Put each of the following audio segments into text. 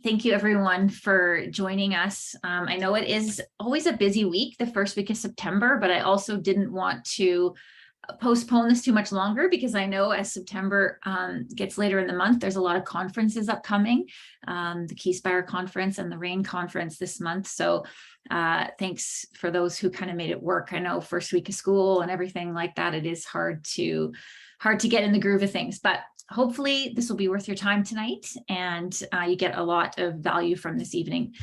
Thank you everyone for joining us. I know it is always a busy week, the first week of September, but I also didn't want to postpone this too much longer because I know as September gets later in the month, there's a lot of conferences upcoming, the Keyspire conference and the RAIN conference this month. So thanks for those who kind of made it work. I know first week of school and everything like that, it is hard to get in the groove of things, but hopefully this will be worth your time tonight and you get a lot of value from this evening.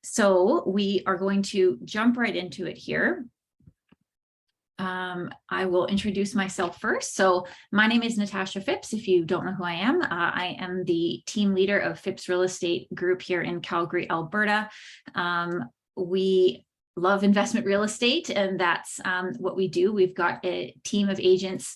So we are going to jump right into it here. I will introduce myself first. So my name is Natasha Phipps. If you don't know who I am the team leader of Phipps Real Estate Group here in Calgary, Alberta. We love investment real estate, and that's what we do. We've got a team of agents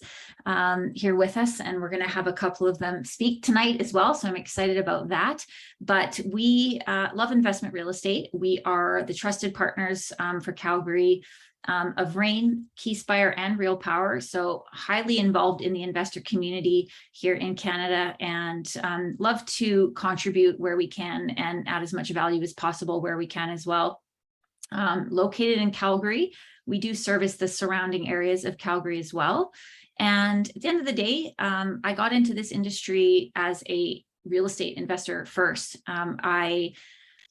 here with us, and we're going to have a couple of them speak tonight as well. So I'm excited about that. But we love investment real estate. We are the trusted partners for Calgary of RAIN, Keyspire, and Real Power. So highly involved in the investor community here in Canada, and love to contribute where we can and add as much value as possible where we can as well. Located in Calgary, we do service the surrounding areas of Calgary as well. And at the end of the day, I got into this industry as a real estate investor first. I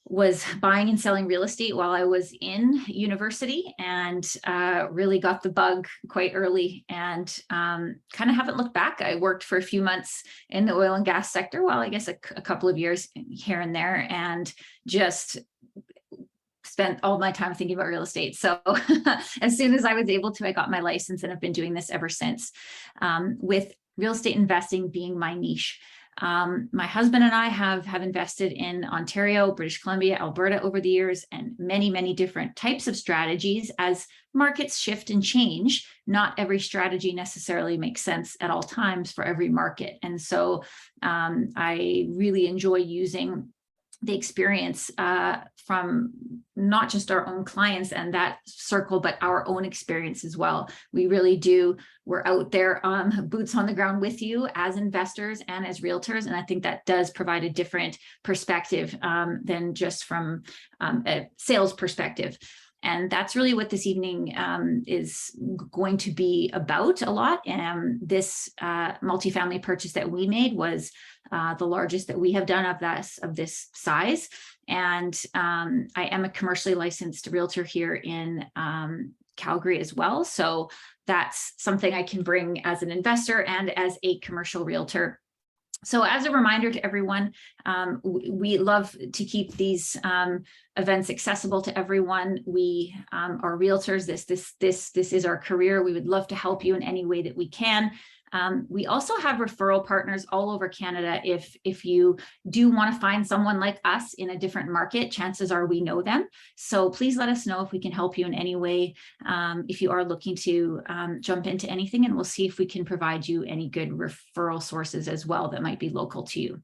was buying and selling real estate while I was in university, and really got the bug quite early, and kind of haven't looked back. I worked for a few months in the oil and gas sector, well, I guess a couple of years here and there, and just spent all my time thinking about real estate. So as soon as I was able to, I got my license and have been doing this ever since, with real estate investing being my niche. My husband and I have invested in Ontario, British Columbia, Alberta over the years, and many, many different types of strategies. As markets shift and change, not every strategy necessarily makes sense at all times for every market. And so I really enjoy using the experience from not just our own clients and that circle, but our own experience as well. We really do. We're out there, boots on the ground with you as investors and as realtors. And I think that does provide a different perspective than just from a sales perspective. And that's really what this evening is going to be about a lot. And this multifamily purchase that we made was the largest that we have done of this size. And I am a commercially licensed realtor here in Calgary as well. So that's something I can bring as an investor and as a commercial realtor. So as a reminder to everyone, we love to keep these events accessible to everyone. We are realtors. This is our career. We would love to help you in any way that we can. We also have referral partners all over Canada. If you do want to find someone like us in a different market, chances are we know them. So please let us know if we can help you in any way, if you are looking to jump into anything, and we'll see if we can provide you any good referral sources as well that might be local to you.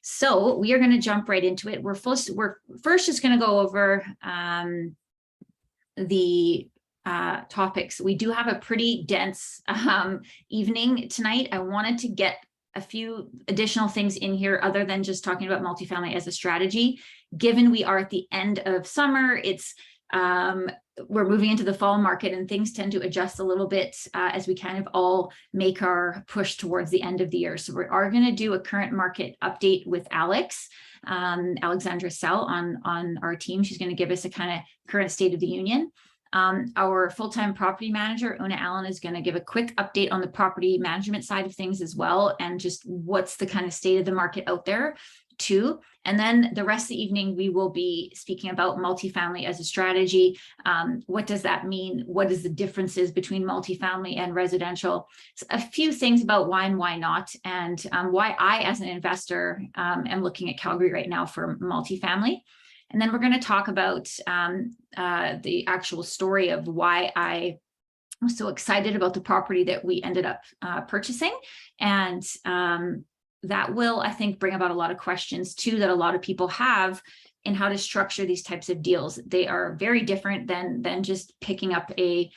So we are going to jump right into it. We're first just going to go over the topics. We do have a pretty dense evening tonight. I wanted to get a few additional things in here other than just talking about multifamily as a strategy. Given we are at the end of summer, it's we're moving into the fall market, and things tend to adjust a little bit as we kind of all make our push towards the end of the year. So we are going to do a current market update with Alexandra Sell on our team. She's going to give us a kind of current state of the union. Our full-time property manager, Una Allen, is going to give a quick update on the property management side of things as well, and just what's the kind of state of the market out there too. And then the rest of the evening, we will be speaking about multifamily as a strategy. What does that mean? What is the differences between multifamily and residential? So a few things about why and why not, and why I, as an investor, am looking at Calgary right now for multifamily. And then we're going to talk about the actual story of why I was so excited about the property that we ended up purchasing. And that will, I think, bring about a lot of questions too that a lot of people have in how to structure these types of deals. They are very different than just picking up a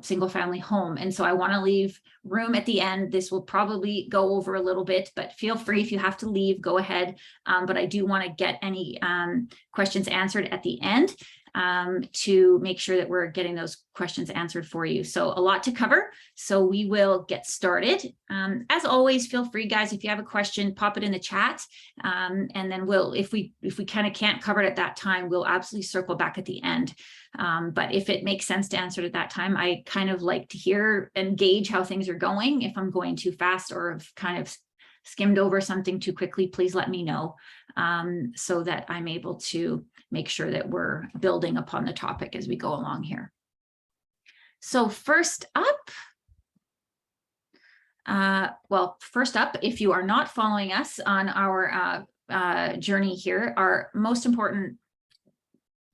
single family home. And so I want to leave room at the end. This will probably go over a little bit, but feel free, if you have to leave, go ahead. But I do want to get any questions answered at the end, to make sure that we're getting those questions answered for you. So a lot to cover. So we will get started. As always, feel free, guys, if you have a question, pop it in the chat. And then if we kind of can't cover it at that time, we'll absolutely circle back at the end. But if it makes sense to answer it at that time, I kind of like to hear and gauge how things are going. If I'm going too fast or have kind of skimmed over something too quickly, please let me know, so that I'm able to make sure that we're building upon the topic as we go along here. So first up, if you are not following us on our journey here, our most important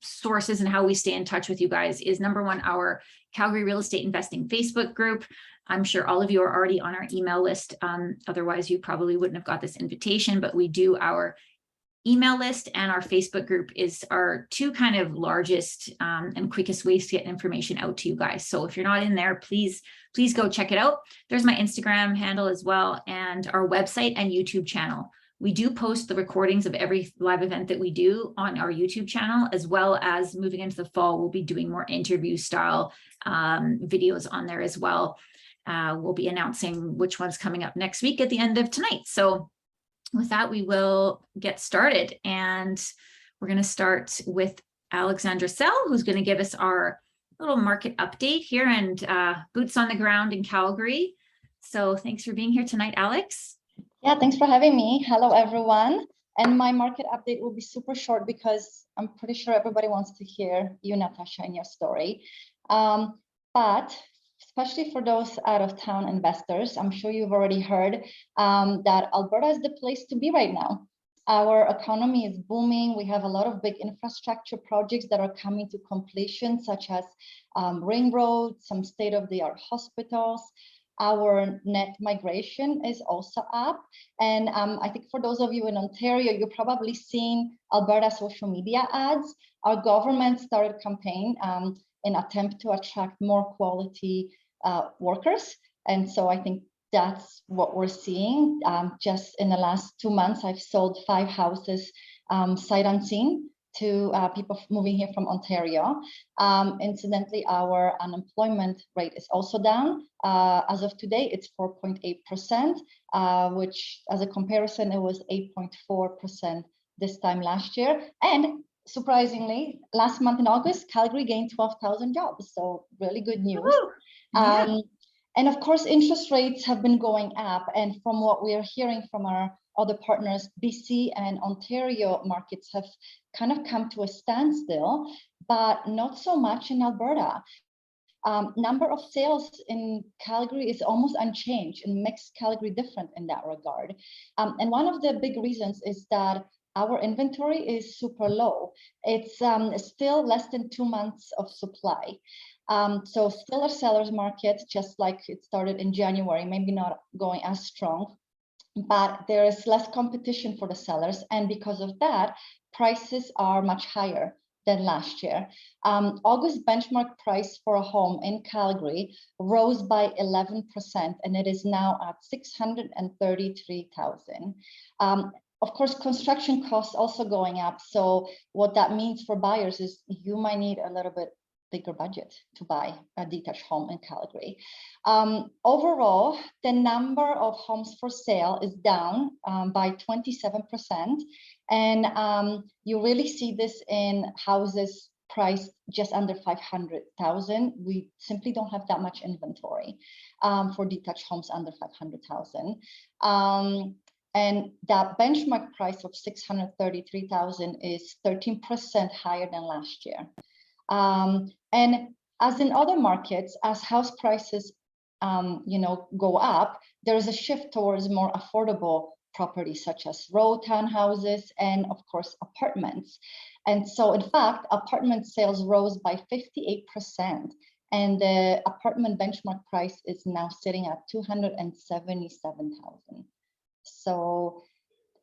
sources and how we stay in touch with you guys is, number one, our Calgary Real Estate Investing Facebook group. I'm sure all of you are already on our email list. Otherwise, you probably wouldn't have got this invitation, but we do our email list, and our Facebook group is our two kind of largest and quickest ways to get information out to you guys. So if you're not in there, please go check it out. There's my Instagram handle as well, and our website and YouTube channel. We do post the recordings of every live event that we do on our YouTube channel, as well as moving into the fall, we'll be doing more interview style videos on there as well. We'll be announcing which one's coming up next week at the end of tonight. So with that, we will get started, and we're going to start with Alexandra Sell, who's going to give us our little market update here and boots on the ground in Calgary. So thanks for being here tonight, Alex. Yeah, thanks for having me. Hello, everyone. And my market update will be super short because I'm pretty sure everybody wants to hear you, Natasha, and your story. But especially for those out-of-town investors, I'm sure you've already heard that Alberta is the place to be right now. Our economy is booming. We have a lot of big infrastructure projects that are coming to completion, such as ring roads, some state-of-the-art hospitals. Our net migration is also up. And I think for those of you in Ontario, you've probably seen Alberta social media ads. Our government started a campaign in attempt to attract more quality workers. And so I think that's what we're seeing. Just in the last 2 months, I've sold 5 houses sight unseen to people moving here from Ontario. Incidentally, our unemployment rate is also down. As of today, it's 4.8%, which as a comparison, it was 8.4% this time last year. And surprisingly, last month in August, Calgary gained 12,000 jobs. So really good news. Yeah. And of course, interest rates have been going up. And from what we are hearing from our other partners, BC and Ontario markets have kind of come to a standstill, but not so much in Alberta. Number of sales in Calgary is almost unchanged, and makes Calgary different in that regard. And one of the big reasons is that our inventory is super low. It's still less than 2 months of supply. So still a seller's market, just like it started in January, maybe not going as strong, but there is less competition for the sellers. And because of that, prices are much higher than last year. August benchmark price for a home in Calgary rose by 11%, and it is now at $633,000. Of course, construction costs also going up. So what that means for buyers is you might need a little bit bigger budget to buy a detached home in Calgary. Overall, the number of homes for sale is down by 27%. And you really see this in houses priced just under $500,000. We simply don't have that much inventory for detached homes under $500,000. And that benchmark price of $633,000 is 13% higher than last year. And as in other markets, as house prices, go up, there is a shift towards more affordable properties such as row townhouses and, of course, apartments. And so, in fact, apartment sales rose by 58%, and the apartment benchmark price is now sitting at $277,000. So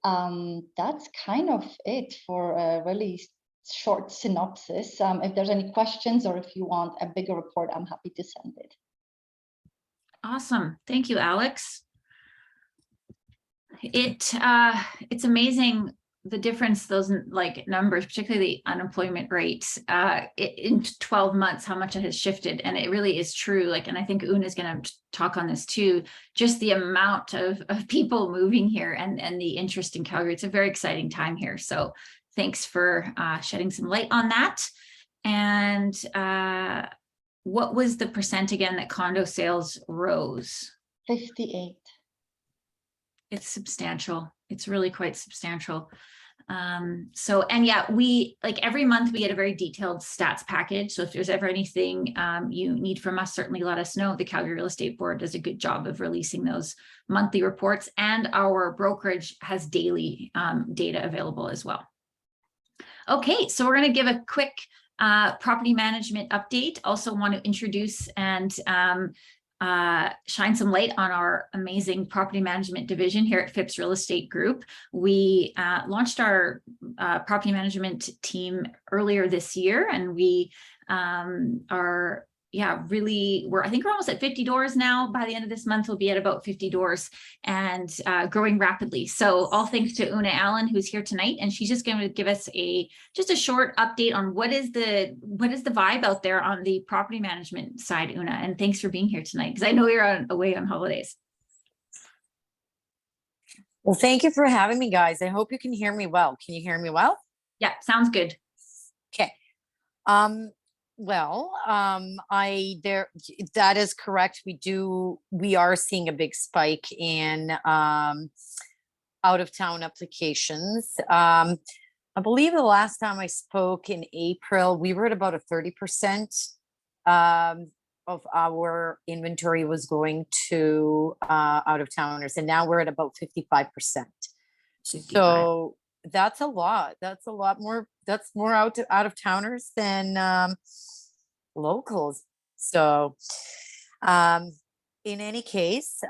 That's kind of it for a really short synopsis. If there's any questions or if you want a bigger report, I'm happy to send it. Awesome. Thank you, Alex. It's amazing the difference those like numbers, particularly the unemployment rates, in 12 months, how much it has shifted. And it really is true. Like, and I think Una is going to talk on this too, just the amount of people moving here and the interest in Calgary. It's a very exciting time here. So thanks for shedding some light on that. And what was the percent again that condo sales rose? 58. It's substantial. It's really quite substantial. So, and yeah, we like every month we get a very detailed stats package. So if there's ever anything you need from us, certainly let us know. The Calgary Real Estate Board does a good job of releasing those monthly reports, and our brokerage has daily data available as well. Okay, so we're going to give a quick property management update. Also want to introduce and shine some light on our amazing property management division here at Phipps Real Estate Group. We launched our property management team earlier this year, and we are, yeah, really, I think we're almost at 50 doors now. By the end of this month, we'll be at about 50 doors and growing rapidly. So all thanks to Una Allen, who's here tonight, and she's just going to give us just a short update on what is the vibe out there on the property management side, Una. And thanks for being here tonight, because I know you're away on holidays. Well, thank you for having me, guys. I hope you can hear me well. Can you hear me well? Yeah, sounds good. Okay. Well, that is correct. We are seeing a big spike in out of town applications. I believe the last time I spoke in April, we were at about a 30% of our inventory was going to out of towners, and now we're at about 55%. 55. So that's a lot. That's a lot more. That's more out of towners than locals. So in any case,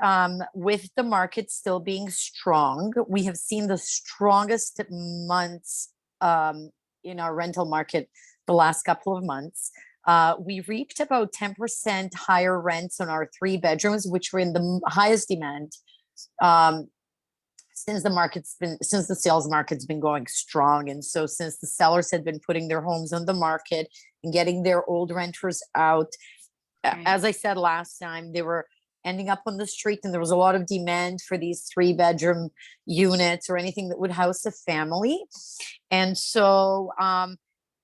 with the market still being strong, we have seen the strongest months in our rental market the last couple of months. We reaped about 10% higher rents on our 3 bedrooms, which were in the highest demand since the sales market's been going strong. And so since the sellers had been putting their homes on the market and getting their old renters out, as I said last time, they were ending up on the street, and there was a lot of demand for these 3-bedroom units or anything that would house a family. And so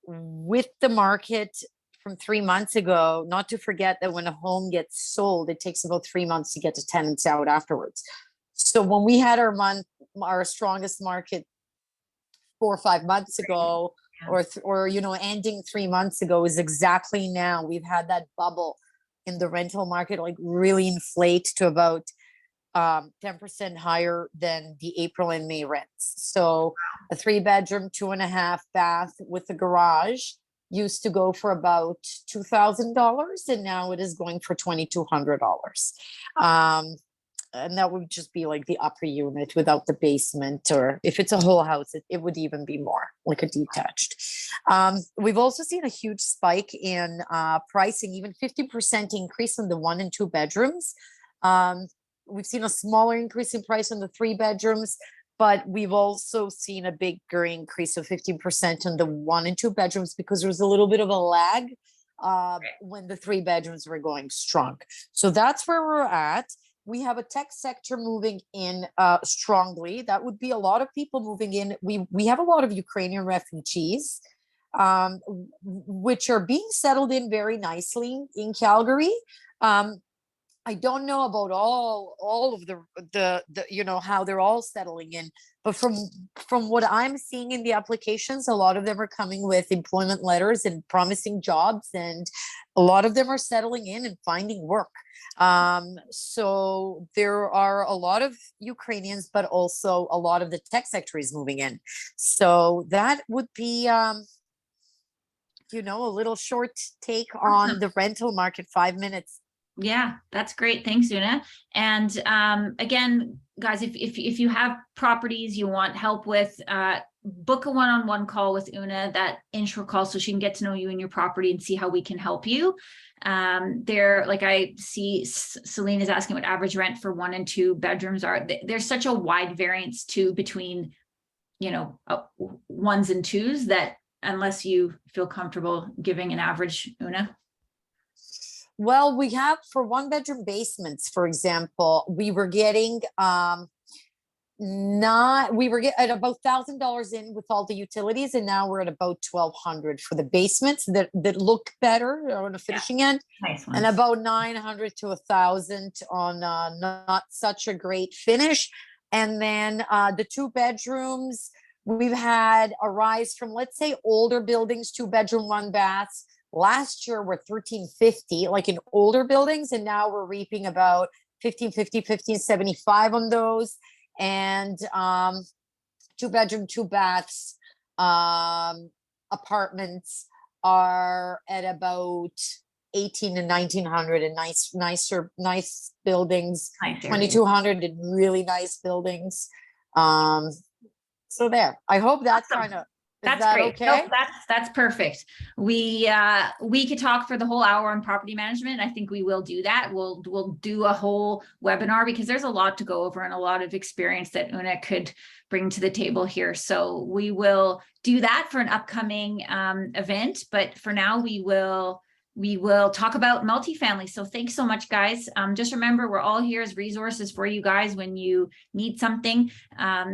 with the market from 3 months ago, not to forget that when a home gets sold, it takes about 3 months to get the tenants out afterwards. So when we had our strongest market 4 or 5 months ago, or ending 3 months ago, is exactly now. We've had that bubble in the rental market like really inflate to about 10% higher than the April and May rents. So a 3-bedroom, 2.5 bath with a garage used to go for about $2,000, and now it is going for $2,200. And that would just be like the upper unit without the basement, or if it's a whole house, it would even be more like a detached. We've also seen a huge spike in pricing, even 50% increase in the 1 and 2 bedrooms. We've seen a smaller increase in price in the 3 bedrooms, but we've also seen a bigger increase of 15% in the 1 and 2 bedrooms, because there was a little bit of a lag when the 3 bedrooms were going strong. So that's where we're at. We have a tech sector moving in strongly. That would be a lot of people moving in. We have a lot of Ukrainian refugees, which are being settled in very nicely in Calgary. I don't know about all of the how they're all settling in, but from what I'm seeing in the applications, a lot of them are coming with employment letters and promising jobs, and a lot of them are settling in and finding work. So there are a lot of Ukrainians, but also a lot of the tech sector is moving in. So that would be a little short take on the rental market, 5 minutes. Yeah, that's great. Thanks, Una. And again, guys, if you have properties you want help with, book a one-on-one call with Una, that intro call, so she can get to know you and your property and see how we can help you. There, like I see Celine is asking what average rent for 1 and 2 bedrooms are. There's such a wide variance too between, you know, 1s and 2s, that unless you feel comfortable giving an average, Una. Well, we have for 1-bedroom basements, for example, we were getting at about $1,000 in with all the utilities, and now we're at about 1,200 for the basements that look better on the finishing end, Nice and ones. about 900 to 1,000 on not such a great finish. And then the 2 bedrooms, we've had a rise from, let's say, older buildings, 2-bedroom, 1 baths. Last year we're 1,350, like in older buildings, and now we're reaping about 1,550, 1,575 on those. And 2-bedroom, 2 baths apartments are at about 1,800 and 1,900, and nice buildings, Nice area. 2,200 in really nice buildings. So there, I hope that Awesome. kind of, That's that great. okay? Nope, that's perfect. We could talk for the whole hour on property management. I think we will do that. We'll do a whole webinar, because there's a lot to go over and a lot of experience that Una could bring to the table here. So we will do that for an upcoming event. But for now, we will talk about multifamily. So thanks so much, guys. Just remember, we're all here as resources for you guys when you need something.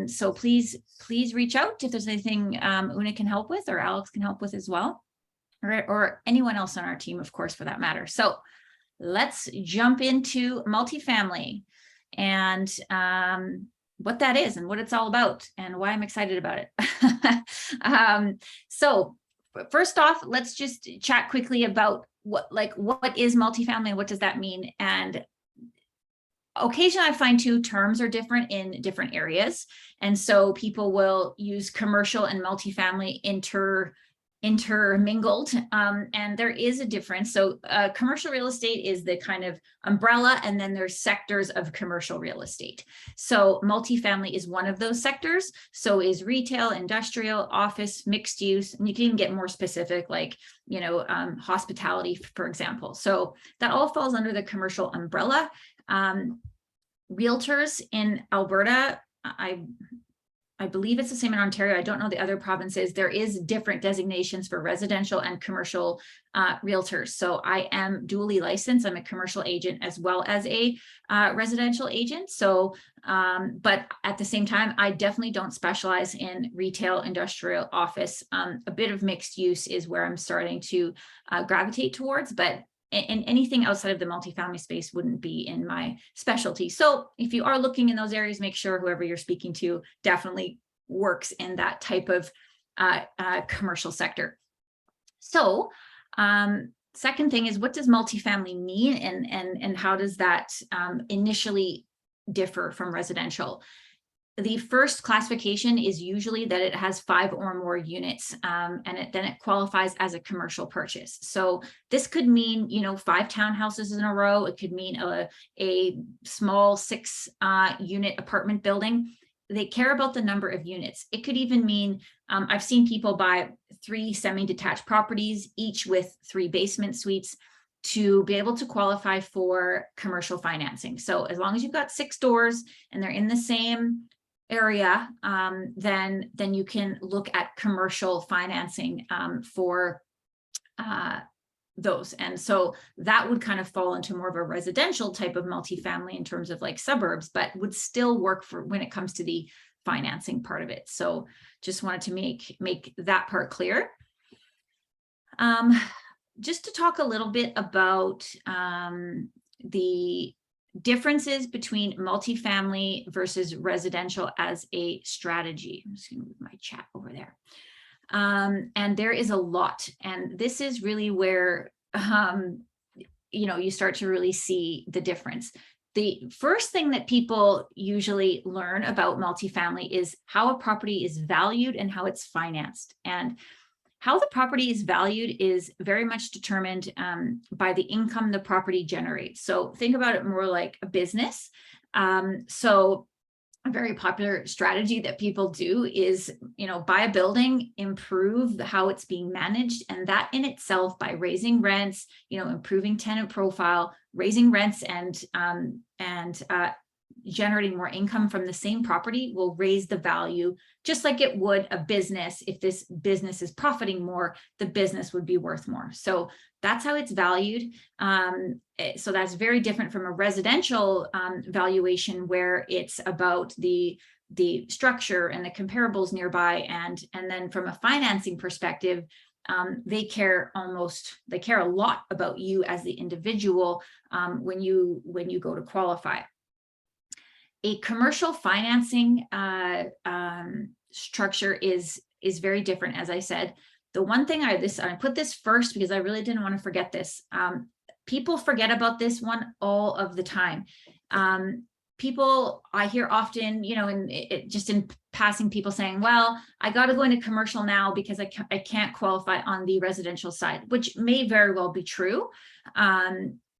So please reach out if there's anything Una can help with, or Alex can help with as well, or anyone else on our team, of course, for that matter. So let's jump into multifamily and what that is and what it's all about and why I'm excited about it. So first off, let's just chat quickly about what is multifamily and what does that mean. And occasionally I find two terms are different in different areas. And so people will use commercial and multifamily intermingled, and there is a difference. So commercial real estate is the kind of umbrella, and then there's sectors of commercial real estate. So multifamily is one of those sectors. So is retail, industrial, office, mixed use, and you can even get more specific, like, you know, hospitality, for example. So that all falls under the commercial umbrella. Realtors in Alberta, I believe it's the same in Ontario. I don't know the other provinces. There is different designations for residential and commercial realtors. So I am dually licensed. I'm a commercial agent as well as a residential agent. So, but at the same time, I definitely don't specialize in retail, industrial, office. A bit of mixed use is where I'm starting to gravitate towards, but and anything outside of the multifamily space wouldn't be in my specialty. So if you are looking in those areas, make sure whoever you're speaking to definitely works in that type of commercial sector. So second thing is, what does multifamily mean, and how does that initially differ from residential? The first classification is usually that it has 5 or more units, and then it qualifies as a commercial purchase. So this could mean, you know, 5 townhouses in a row. It could mean a small 6 unit apartment building. They care about the number of units. It could even mean, I've seen people buy 3 semi-detached properties, each with 3 basement suites, to be able to qualify for commercial financing. So as long as you've got 6 doors and they're in the same area, then you can look at commercial financing for those. And so that would kind of fall into more of a residential type of multifamily in terms of like suburbs, but would still work for when it comes to the financing part of it. So just wanted to make that part clear. Just to talk a little bit about the differences between multifamily versus residential as a strategy. I'm just going to move my chat over there. And there is a lot, and this is really where you know, you start to really see the difference. The first thing that people usually learn about multifamily is how a property is valued and how it's financed. And how the property is valued is very much determined by the income the property generates. So think about it more like a business. So a very popular strategy that people do is, buy a building, improve how it's being managed, and that in itself, by raising rents, improving tenant profile, raising rents, and generating more income from the same property will raise the value, just like it would a business. If this business is profiting more, the business would be worth more. So that's how it's valued. So that's very different from a residential valuation, where it's about the structure and the comparables nearby. And then from a financing perspective, they care a lot about you as the individual when you go to qualify. A commercial financing structure is very different. As I said, the one thing I put this first because I really didn't want to forget this. People forget about this one all of the time. People I hear often, just in passing, people saying, well, I got to go into commercial now because I can't qualify on the residential side, which may very well be true.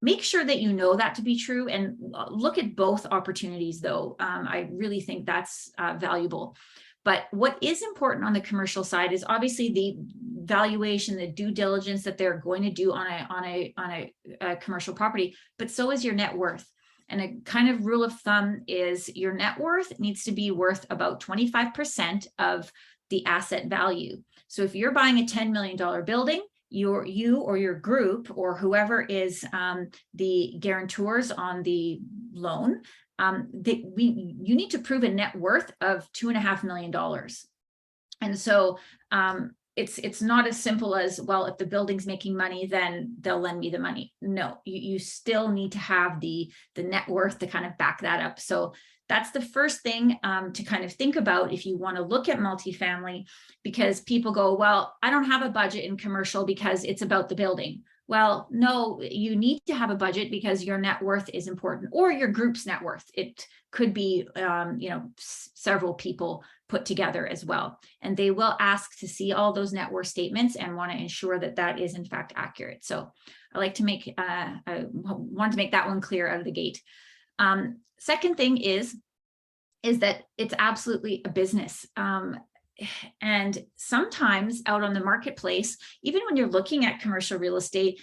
Make sure that you know that to be true, and look at both opportunities, though. I really think that's valuable. But what is important on the commercial side is obviously the valuation, the due diligence that they're going to do on a commercial property, but so is your net worth. And a kind of rule of thumb is your net worth needs to be worth about 25% of the asset value. So if you're buying a $10 million building, you or your group or whoever is the guarantors on the loan, you need to prove a net worth of $2.5 million. And so it's not as simple as, well, if the building's making money, then they'll lend me the money. No, you still need to have the net worth to kind of back that up. So that's the first thing to kind of think about if you want to look at multifamily, because people go, well, I don't have a budget in commercial because it's about the building. Well, no, you need to have a budget because your net worth is important, or your group's net worth. It could be, several people put together as well. And they will ask to see all those net worth statements and want to ensure that that is in fact accurate. So I like to want to make that one clear out of the gate. Second thing is that it's absolutely a business. And sometimes out on the marketplace, even when you're looking at commercial real estate,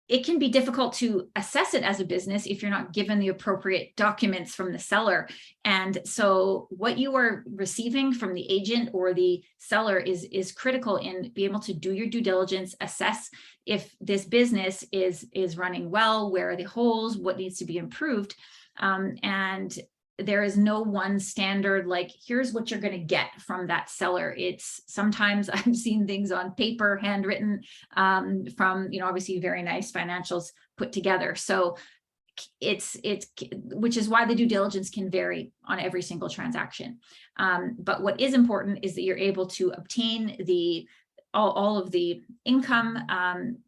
it can be difficult to assess it as a business if you're not given the appropriate documents from the seller. And so what you are receiving from the agent or the seller is critical in being able to do your due diligence, assess if this business is running well, where are the holes, what needs to be improved. And there is no one standard, like, here's what you're going to get from that seller. It's sometimes I've seen things on paper, handwritten, from, obviously very nice financials put together. So it's which is why the due diligence can vary on every single transaction. But what is important is that you're able to obtain all of the income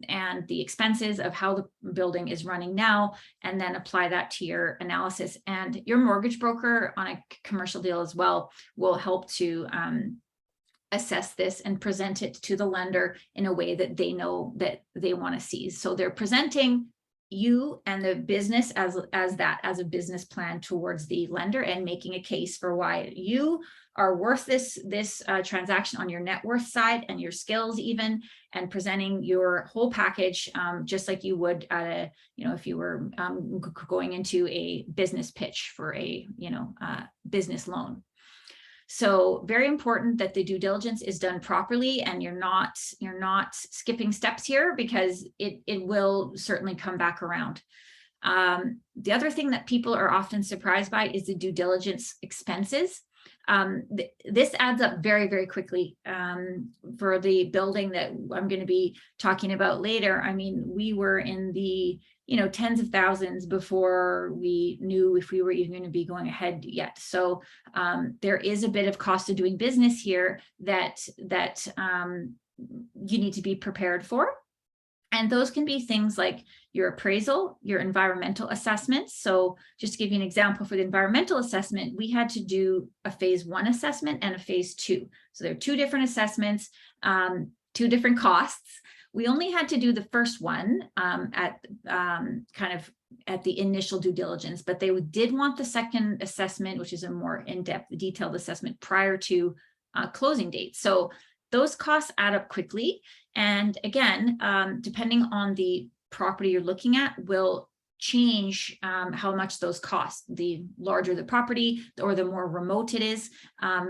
and the expenses of how the building is running now, and then apply that to your analysis. And your mortgage broker on a commercial deal as well will help to assess this and present it to the lender in a way that they know that they want to see. So they're presenting you and the business as a business plan towards the lender, and making a case for why you are worth this transaction on your net worth side and your skills even, and presenting your whole package, just like you would at a, if you were going into a business pitch for a, business loan. So very important that the due diligence is done properly, and you're not skipping steps here, because it will certainly come back around. The other thing that people are often surprised by is the due diligence expenses. This adds up very, very quickly. For the building that I'm going to be talking about later, I mean, we were in the tens of thousands before we knew if we were even going to be going ahead yet. So there is a bit of cost of doing business here that you need to be prepared for. And those can be things like your appraisal, your environmental assessments. So just to give you an example, for the environmental assessment, we had to do a phase 1 assessment and a phase 2. So there are 2 different assessments, 2 different costs. We only had to do the first one at kind of at the initial due diligence, but they did want the second assessment, which is a more in-depth, detailed assessment prior to closing date. So those costs add up quickly. And again, depending on the property you're looking at will change how much those cost. The larger the property or the more remote it is,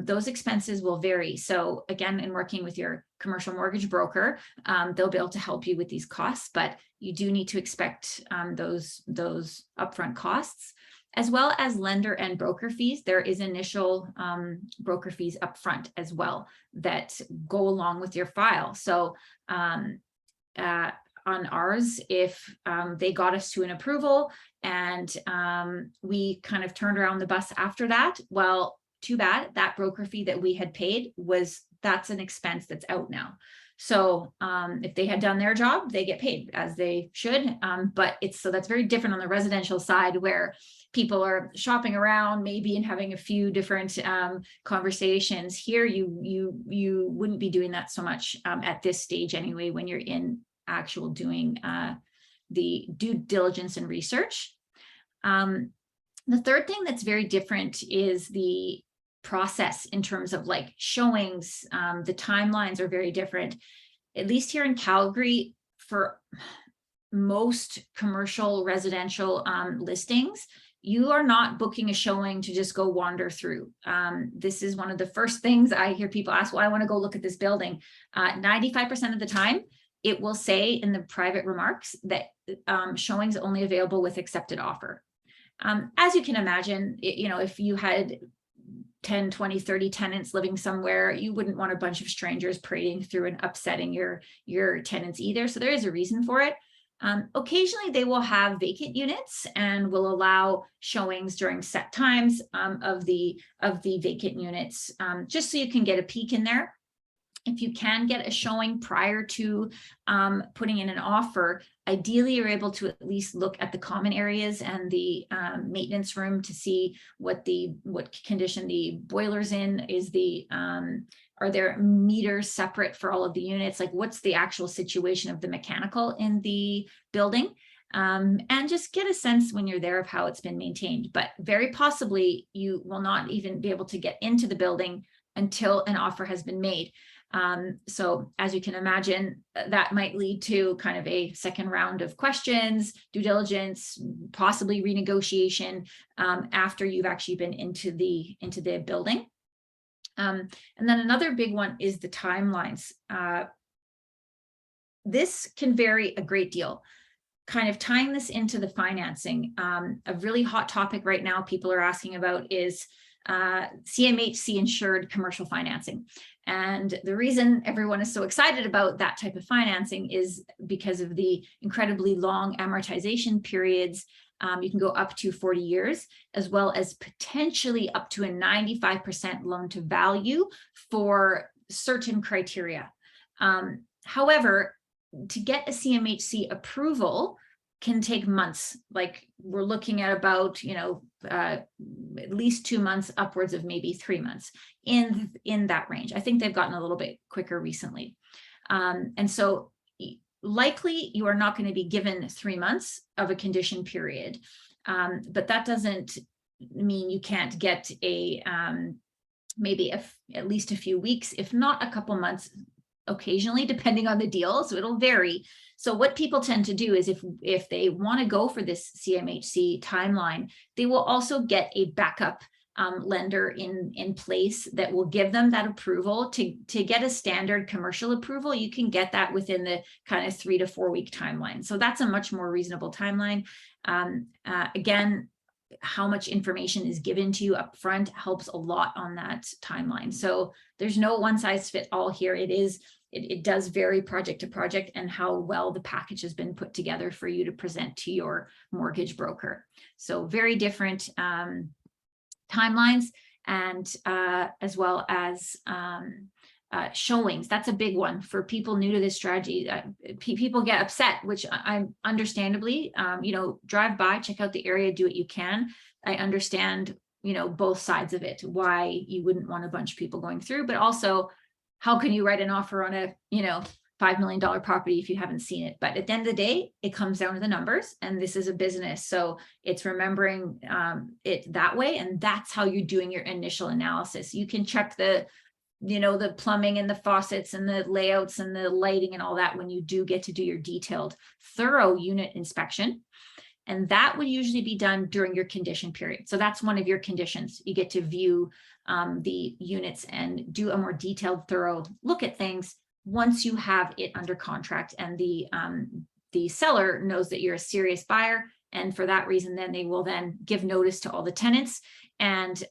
those expenses will vary. So again, in working with your commercial mortgage broker, they'll be able to help you with these costs, but you do need to expect those upfront costs, as well as lender and broker fees. There is initial broker fees upfront as well that go along with your file. So on ours, if they got us to an approval and we kind of turned around the bus after that, well, too bad. That broker fee that we had paid that's an expense that's out now. So if they had done their job, they get paid as they should. But that's very different on the residential side, where people are shopping around maybe and having a few different conversations. Here, you wouldn't be doing that so much at this stage anyway, when you're in actual doing the due diligence and research. The third thing that's very different is the process in terms of like showings. The timelines are very different, at least here in Calgary. For most commercial residential listings, you are not booking a showing to just go wander through. This is one of the first things I hear people ask, well, I want to go look at this building. 95% of the time, it will say in the private remarks that showings only available with accepted offer. As you can imagine, if you had 10, 20, 30 tenants living somewhere, you wouldn't want a bunch of strangers parading through and upsetting your tenants either. So there is a reason for it. Occasionally they will have vacant units and will allow showings during set times of the vacant units, just so you can get a peek in there. If you can get a showing prior to putting in an offer, ideally you're able to at least look at the common areas and the maintenance room to see what condition the boiler's in. Are there meters separate for all of the units? Like, what's the actual situation of the mechanical in the building? And just get a sense when you're there of how it's been maintained. But very possibly you will not even be able to get into the building until an offer has been made. So as you can imagine, that might lead to kind of a second round of questions, due diligence, possibly renegotiation after you've actually been into the building. And then another big one is the timelines. This can vary a great deal. Kind of tying this into the financing, a really hot topic right now people are asking about is CMHC insured commercial financing. And the reason everyone is so excited about that type of financing is because of the incredibly long amortization periods. You can go up to 40 years, as well as potentially up to a 95% loan to value for certain criteria. However, to get a CMHC approval can take months. Like, we're looking at about, at least 2 months, upwards of maybe 3 months in that range. I think they've gotten a little bit quicker recently. And so likely you are not going to be given 3 months of a condition period. But that doesn't mean you can't get maybe at least a few weeks, if not a couple months, occasionally, depending on the deal. So it'll vary. So what people tend to do is if they want to go for this CMHC timeline, they will also get a backup lender in place that will give them that approval. To get a standard commercial approval, you can get that within the kind of 3 to 4 week timeline. So that's a much more reasonable timeline. Again, how much information is given to you up front helps a lot on that timeline. So there's no one size fit all here. It does vary project to project and how well the package has been put together for you to present to your mortgage broker. So very different timelines, and as well as showings. That's a big one for people new to this strategy. People get upset, which I'm understandably, drive by, check out the area, do what you can. I understand, both sides of it, why you wouldn't want a bunch of people going through, but also how can you write an offer on a, $5 million property if you haven't seen it? But at the end of the day, it comes down to the numbers, and this is a business. So it's remembering it that way. And that's how you're doing your initial analysis. You can check the plumbing and the faucets and the layouts and the lighting and all that when you do get to do your detailed, thorough unit inspection. And that would usually be done during your condition period. So that's one of your conditions. You get to view the units and do a more detailed, thorough look at things once you have it under contract, and the seller knows that you're a serious buyer. And for that reason, then they will then give notice to all the tenants and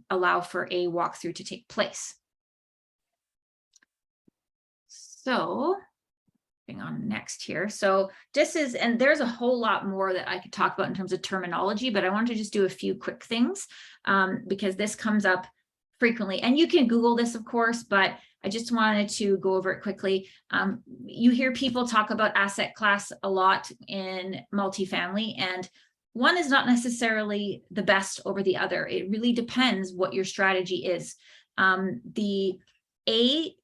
allow for a walkthrough to take place. So moving on next here. So this is, and there's a whole lot more that I could talk about in terms of terminology, but I want to just do a few quick things because this comes up frequently, and you can Google this, of course, but I just wanted to go over it quickly. You hear people talk about asset class a lot in multifamily, and one is not necessarily the best over the other. It really depends what your strategy is. The A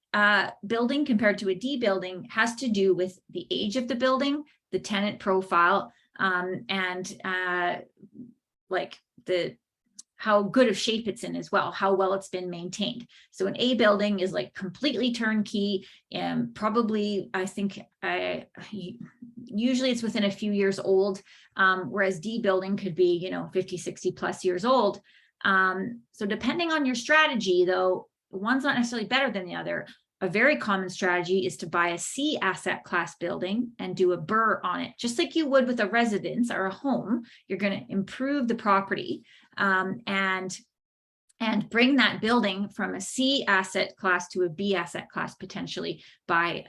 building compared to a D building has to do with the age of the building, the tenant profile, and like how good of shape it's in as well, how well it's been maintained. So an A building is like completely turnkey, and probably, I think, usually it's within a few years old, whereas D building could be, 50, 60 plus years old. So depending on your strategy, though, one's not necessarily better than the other. A very common strategy is to buy a C asset class building and do a BRRRR on it, just like you would with a residence or a home. You're going to improve the property and bring that building from a C asset class to a B asset class potentially by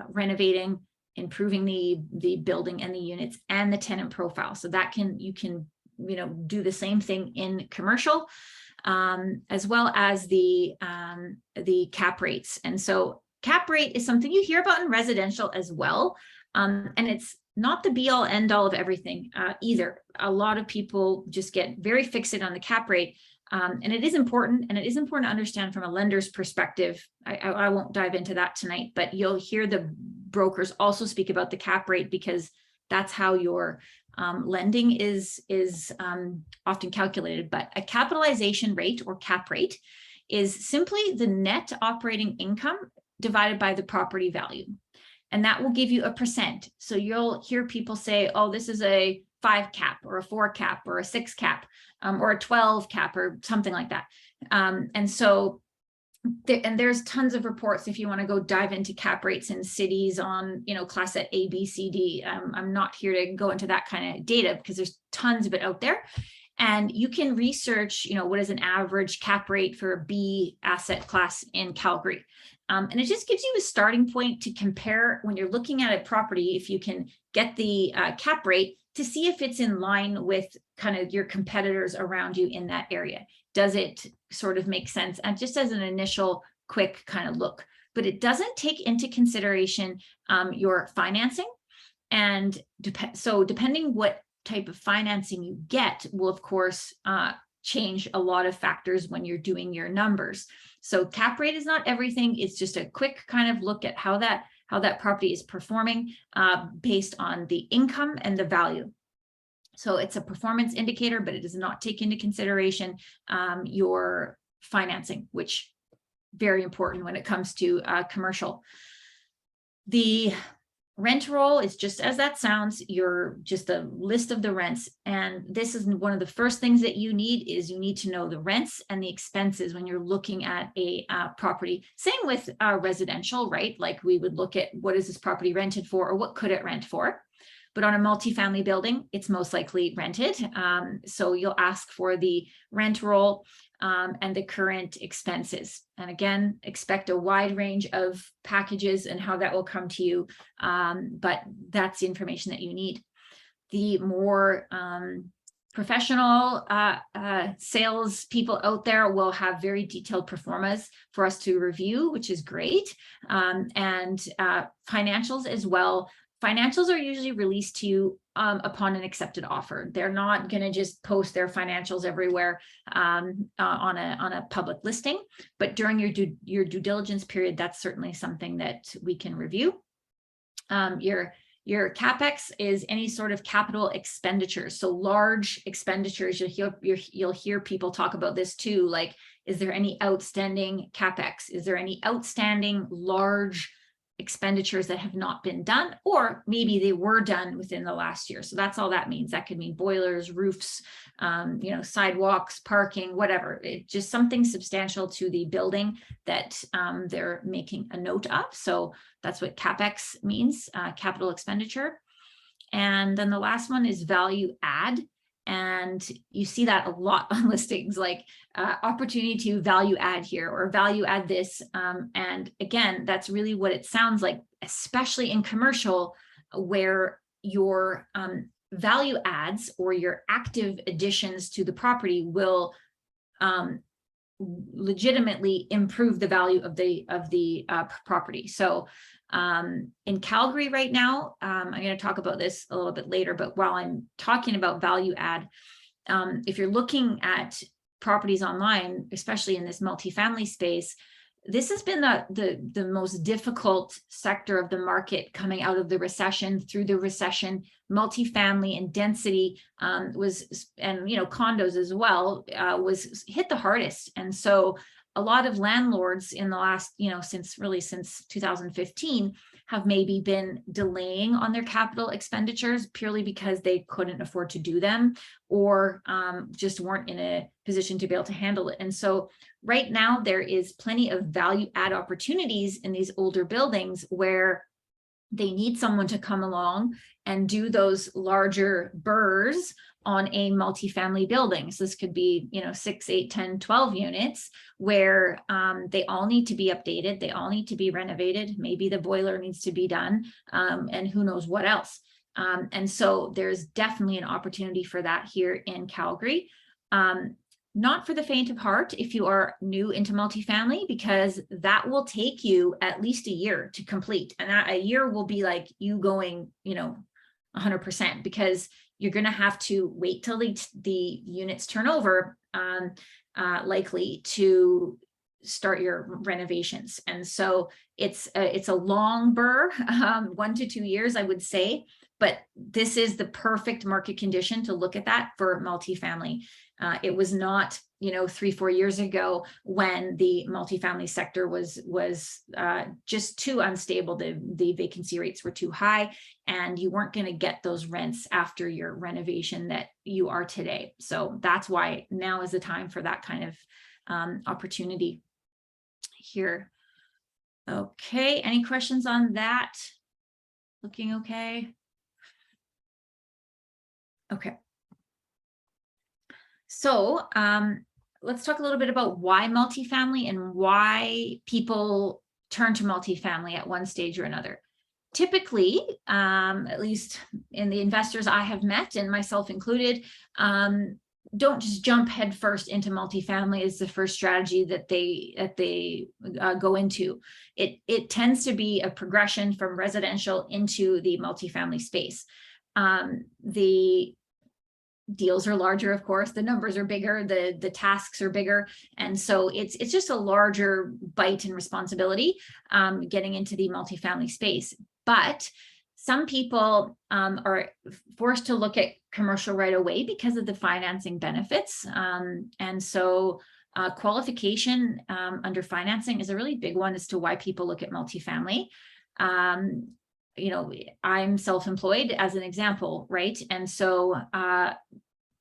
renovating, improving the building and the units and the tenant profile. So that you can do the same thing in commercial. As well as the cap rates. And so cap rate is something you hear about in residential as well. And it's not the be all end all of everything either. A lot of people just get very fixated on the cap rate. And it is important, and it is important to understand from a lender's perspective. I won't dive into that tonight, but you'll hear the brokers also speak about the cap rate, because that's how your lending is often calculated. But a capitalization rate, or cap rate, is simply the net operating income divided by the property value. And that will give you a percent. So you'll hear people say, oh, this is a 5 cap or a 4 cap or a 6 cap or a 12 cap or something like that. And so there's tons of reports if you want to go dive into cap rates in cities on, class at A, B, C, D. I'm not here to go into that kind of data because there's tons of it out there. And you can research, what is an average cap rate for a B asset class in Calgary. And it just gives you a starting point to compare when you're looking at a property, if you can get the cap rate to see if it's in line with kind of your competitors around you in that area. Does it sort of make sense? And just as an initial quick kind of look, but it doesn't take into consideration your financing. And so depending what type of financing you get will, of course, change a lot of factors when you're doing your numbers. So cap rate is not everything. It's just a quick kind of look at how that property is performing based on the income and the value. So it's a performance indicator, but it does not take into consideration your financing, which very important when it comes to commercial. The rent roll is just as that sounds. You're just a list of the rents. And this is one of the first things that you need to know the rents and the expenses when you're looking at a property. Same with residential, right? Like we would look at what is this property rented for, or what could it rent for? But on a multifamily building, it's most likely rented. So you'll ask for the rent roll and the current expenses. And again, expect a wide range of packages and how that will come to you. But that's the information that you need. The more professional sales people out there will have very detailed pro formas for us to review, which is great. And financials as well. Financials are usually released to you upon an accepted offer. They're not going to just post their financials everywhere on a public listing, but during your due diligence period, that's certainly something that we can review. Your CapEx is any sort of capital expenditures. So large expenditures, you'll hear people talk about this too. Like, is there any outstanding CapEx? Is there any outstanding large expenditures that have not been done, or maybe they were done within the last year? So that's all that means. That could mean boilers, roofs, sidewalks, parking, whatever. It's just something substantial to the building that they're making a note of. So that's what CapEx means, capital expenditure. And then the last one is value add. And you see that a lot on listings, like opportunity to value add here or value add this. And again, that's really what it sounds like, especially in commercial, where your value adds or your active additions to the property will legitimately improve the value of the property. So in Calgary right now, I'm going to talk about this a little bit later, but while I'm talking about value add, if you're looking at properties online, especially in this multifamily space, this has been the most difficult sector of the market coming out of the recession. Through the recession, multifamily and density was, and condos as well, was hit the hardest. And so a lot of landlords in the last, since 2015, have maybe been delaying on their capital expenditures purely because they couldn't afford to do them, or just weren't in a position to be able to handle it. And so right now there is plenty of value add opportunities in these older buildings where they need someone to come along and do those larger burrs on a multifamily building. So this could be, 6, 8, 10, 12 units where they all need to be updated. They all need to be renovated. Maybe the boiler needs to be done, and who knows what else. And so there's definitely an opportunity for that here in Calgary. Not for the faint of heart if you are new into multifamily, because that will take you at least a year to complete. And that a year will be like you going, 100%, because you're going to have to wait till the units turn over, likely, to start your renovations. And so it's a long burr, 1 to 2 years, I would say, but this is the perfect market condition to look at that for multifamily. It was not, 3-4 years ago when the multifamily sector was just too unstable. The vacancy rates were too high, and you weren't going to get those rents after your renovation that you are today. So that's why now is the time for that kind of opportunity here. Okay, any questions on that? Looking okay? Okay. So let's talk a little bit about why multifamily and why people turn to multifamily at one stage or another. Typically, at least in the investors I have met, and myself included, don't just jump headfirst into multifamily as the first strategy that they go into. It tends to be a progression from residential into the multifamily space. The deals are larger, of course, the numbers are bigger, the tasks are bigger. And so it's just a larger bite and responsibility getting into the multifamily space. But some people are forced to look at commercial right away because of the financing benefits. And so qualification under financing is a really big one as to why people look at multifamily. I'm self-employed as an example, right? And so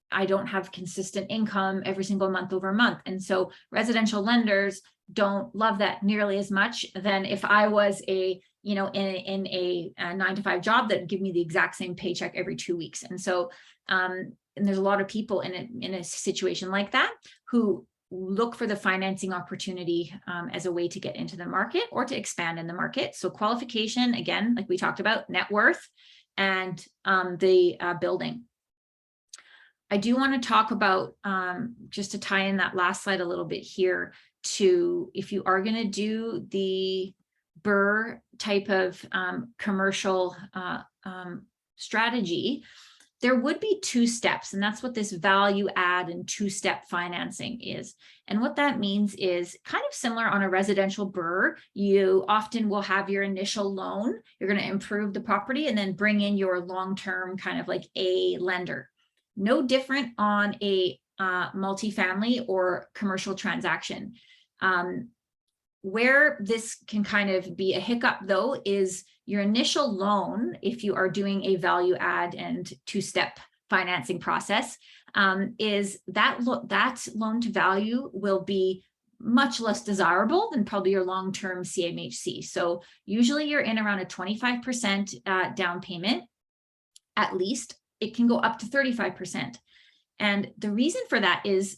I don't have consistent income every single month over month. And so residential lenders don't love that nearly as much than if I was in a 9-to-5 job that would give me the exact same paycheck every 2 weeks. And so, and there's a lot of people in a situation like that who look for the financing opportunity as a way to get into the market or to expand in the market. So qualification, again, like we talked about, net worth, and the building. I do want to talk about, just to tie in that last slide a little bit here, to if you are going to do the BRRRR type of commercial strategy, there would be 2 steps, and that's what this value add and 2-step financing is. And what that means is kind of similar on a residential BRRRR. You often will have your initial loan. You're going to improve the property and then bring in your long-term kind of like a lender. No different on a multifamily or commercial transaction. Where this can kind of be a hiccup though is your initial loan, if you are doing a value add and 2-step financing process, is that loan to value will be much less desirable than probably your long-term CMHC. So usually you're in around a 25% down payment, at least. It can go up to 35%. And the reason for that is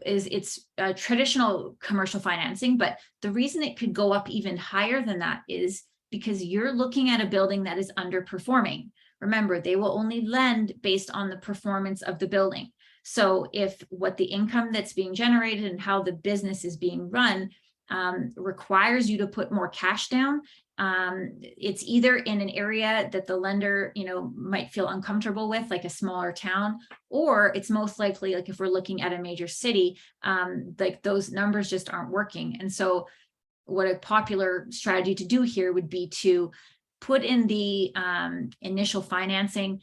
it's traditional commercial financing, but the reason it could go up even higher than that is because you're looking at a building that is underperforming. Remember, they will only lend based on the performance of the building. So if what the income that's being generated and how the business is being run requires you to put more cash down, it's either in an area that the lender, might feel uncomfortable with, like a smaller town, or it's most likely, like if we're looking at a major city, like those numbers just aren't working. And so what a popular strategy to do here would be to put in the initial financing,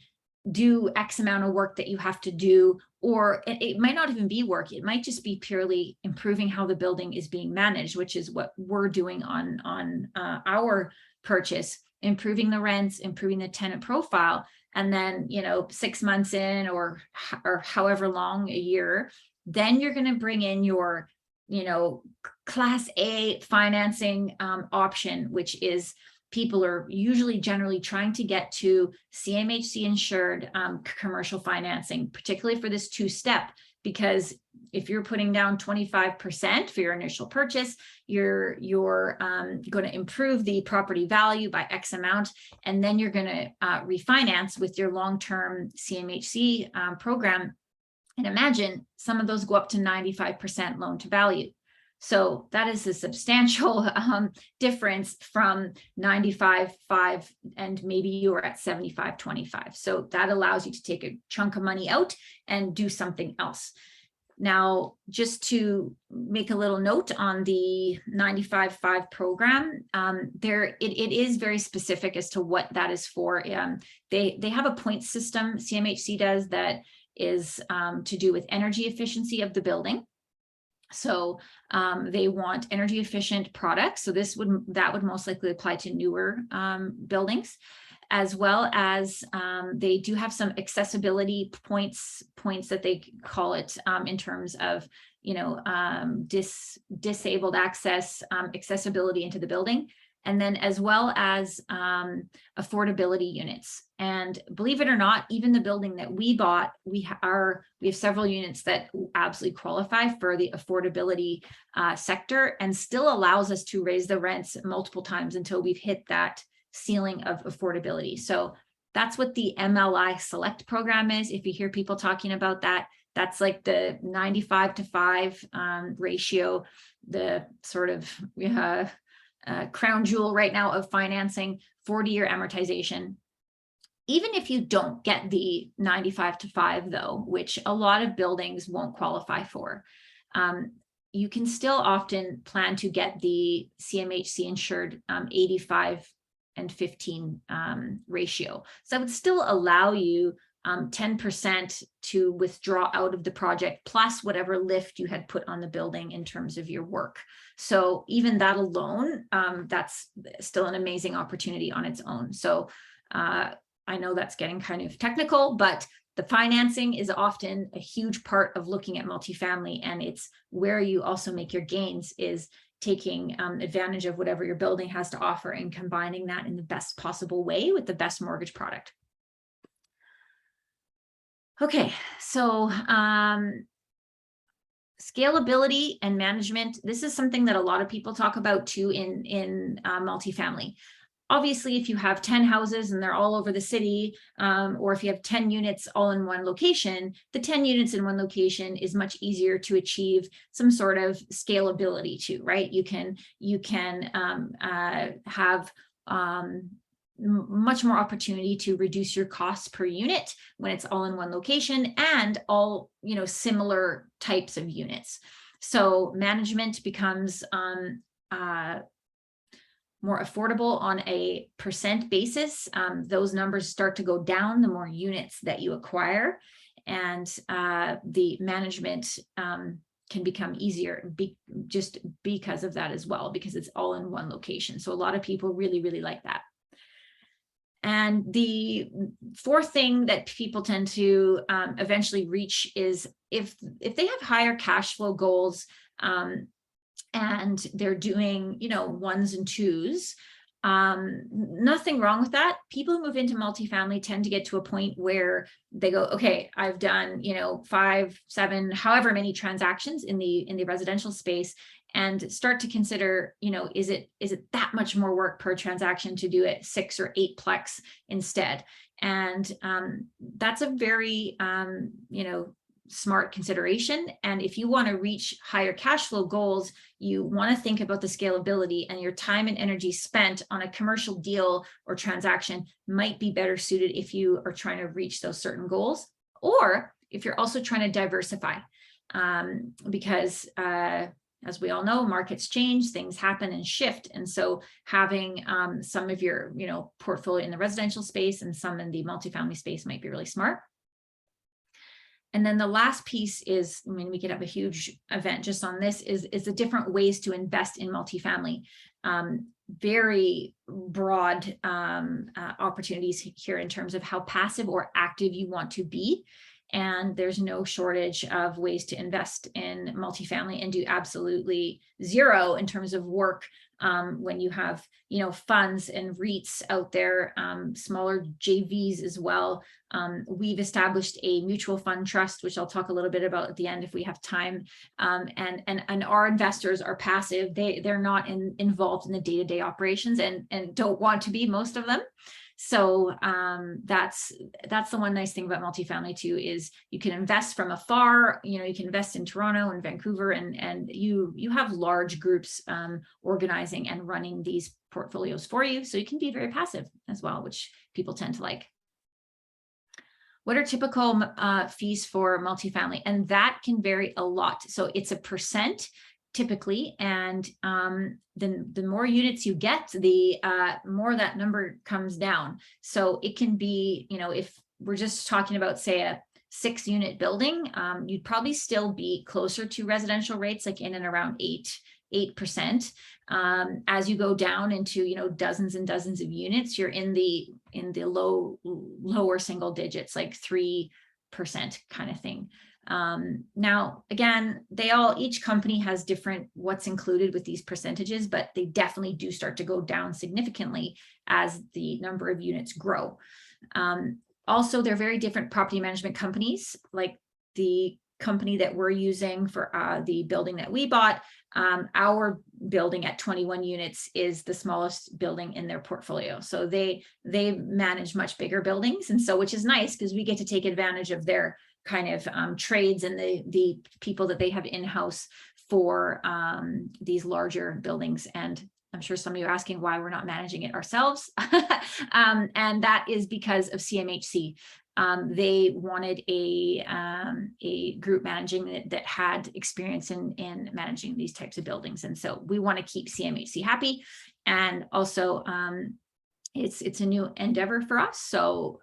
do X amount of work that you have to do, or it might not even be work. It might just be purely improving how the building is being managed, which is what we're doing on our purchase, improving the rents, improving the tenant profile. And then, 6 months in or however long, a year, then you're going to bring in your, class A financing option, which is people are usually generally trying to get to CMHC insured commercial financing, particularly for this 2-step, because if you're putting down 25% for your initial purchase, you're going to improve the property value by X amount, and then you're going to refinance with your long-term CMHC program. And imagine some of those go up to 95% loan to value. So that is a substantial difference from 95.5 and maybe you are at 75.25. So that allows you to take a chunk of money out and do something else. Now, just to make a little note on the 95.5 program, it is very specific as to what that is for. They have a point system, CMHC does, that is to do with energy efficiency of the building. So they want energy efficient products. So that would most likely apply to newer buildings, as well as they do have some accessibility points that they call it in terms of, disabled access, accessibility into the building. And then as well as affordability units. And believe it or not, even the building that we bought, we have several units that absolutely qualify for the affordability sector, and still allows us to raise the rents multiple times until we've hit that ceiling of affordability. So that's what the MLI Select program is. If you hear people talking about that, that's like the 95:5 ratio, the sort of crown jewel right now of financing, 40-year amortization. Even if you don't get the 95:5 though, which a lot of buildings won't qualify for, you can still often plan to get the CMHC insured 85:15 ratio. So that would still allow you 10% to withdraw out of the project, plus whatever lift you had put on the building in terms of your work. So even that alone, that's still an amazing opportunity on its own. So I know that's getting kind of technical, but the financing is often a huge part of looking at multifamily, and it's where you also make your gains, is taking advantage of whatever your building has to offer and combining that in the best possible way with the best mortgage product. Okay, so scalability and management. This is something that a lot of people talk about too in multifamily. obviously, if you have 10 houses and they're all over the city, or if you have 10 units all in one location, the 10 units in one location is much easier to achieve some sort of scalability to, right? You can have much more opportunity to reduce your costs per unit when it's all in one location and all, similar types of units. So management becomes more affordable on a percent basis. Those numbers start to go down the more units that you acquire, and the management can become easier just because of that as well, because it's all in one location. So a lot of people really, really like that. And the fourth thing that people tend to eventually reach is if they have higher cash flow goals, and they're doing, ones and twos, nothing wrong with that. People who move into multifamily tend to get to a point where they go, okay, I've done, 5, 7, however many transactions in the residential space, and start to consider, is it that much more work per transaction to do it 6 or 8 plex instead? And that's a very, smart consideration. And if you want to reach higher cash flow goals, you want to think about the scalability, and your time and energy spent on a commercial deal or transaction might be better suited if you are trying to reach those certain goals, or if you're also trying to diversify, because as we all know, markets change, things happen and shift. And so having some of your, portfolio in the residential space and some in the multifamily space might be really smart. And then the last piece is, we could have a huge event just on this, is the different ways to invest in multifamily. Very broad opportunities here in terms of how passive or active you want to be. And there's no shortage of ways to invest in multifamily and do absolutely zero in terms of work when you have, funds and REITs out there, smaller JVs as well. We've established a mutual fund trust, which I'll talk a little bit about at the end if we have time. And our investors are passive. They're not involved in the day-to-day operations and don't want to be, most of them. So that's the one nice thing about multifamily too, is you can invest from afar. You can invest in Toronto and Vancouver, and you have large groups organizing and running these portfolios for you. So you can be very passive as well, which people tend to like. What are typical fees for multifamily? And that can vary a lot. So it's a percent typically, and the more units you get, the more that number comes down. So it can be, if we're just talking about, say, a 6-unit building, you'd probably still be closer to residential rates, like in and around 8%. As you go down into, dozens and dozens of units, you're in the lower single digits, like 3% kind of thing. Now, again, each company has different what's included with these percentages, but they definitely do start to go down significantly as the number of units grow. Also, they're very different property management companies. Like the company that we're using for the building that we bought, our building at 21 units is the smallest building in their portfolio. So they manage much bigger buildings, and so, which is nice because we get to take advantage of their kind of trades and the people that they have in-house for these larger buildings. And I'm sure some of you are asking why we're not managing it ourselves. And that is because of CMHC. They wanted a group managing it that had experience in managing these types of buildings. And so we want to keep CMHC happy. And also it's a new endeavor for us. So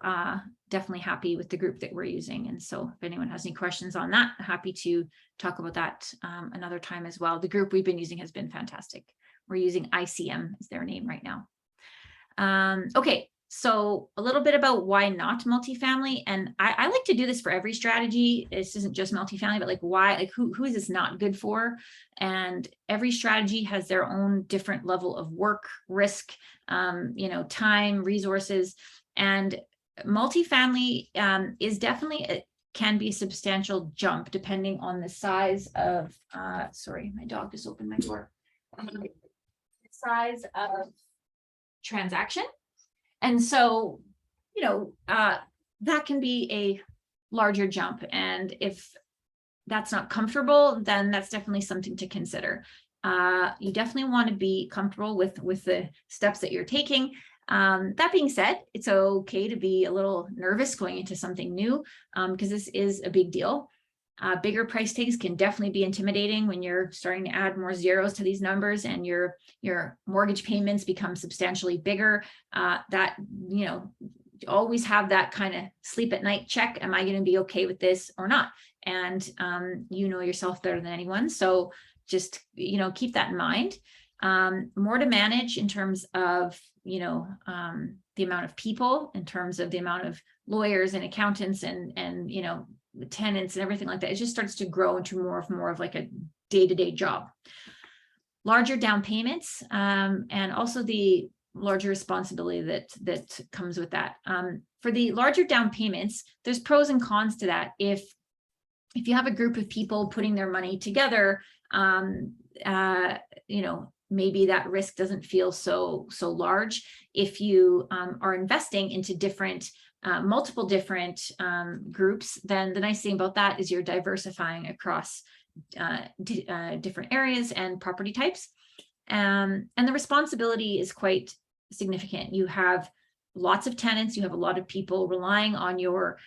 definitely happy with the group that we're using. And so if anyone has any questions on that, happy to talk about that another time as well. The group we've been using has been fantastic. We're using ICM as their name right now. Okay, so a little bit about why not multifamily. And I like to do this for every strategy. This isn't just multifamily, but like why, like who is this not good for? And every strategy has their own different level of work, risk, time, resources. And multifamily is definitely can be a substantial jump depending on the size of, sorry, my dog just opened my door. The size of transaction. And so, that can be a larger jump. And if that's not comfortable, then that's definitely something to consider. You definitely want to be comfortable with the steps that you're taking. That being said, it's okay to be a little nervous going into something new, because this is a big deal. Bigger price tags can definitely be intimidating when you're starting to add more zeros to these numbers and your mortgage payments become substantially bigger. That, always have that kind of sleep at night check. Am I going to be okay with this or not? And you know yourself better than anyone. So just, keep that in mind. More to manage in terms of, the amount of people, in terms of the amount of lawyers and accountants and tenants and everything like that. It just starts to grow into more of like a day-to-day job. Larger down payments, and also the larger responsibility that comes with that. For the larger down payments, there's pros and cons to that. If you have a group of people putting their money together, maybe that risk doesn't feel so large. If you are investing into multiple different groups, then the nice thing about that is you're diversifying across different areas and property types. And the responsibility is quite significant. You have lots of tenants, you have a lot of people relying on your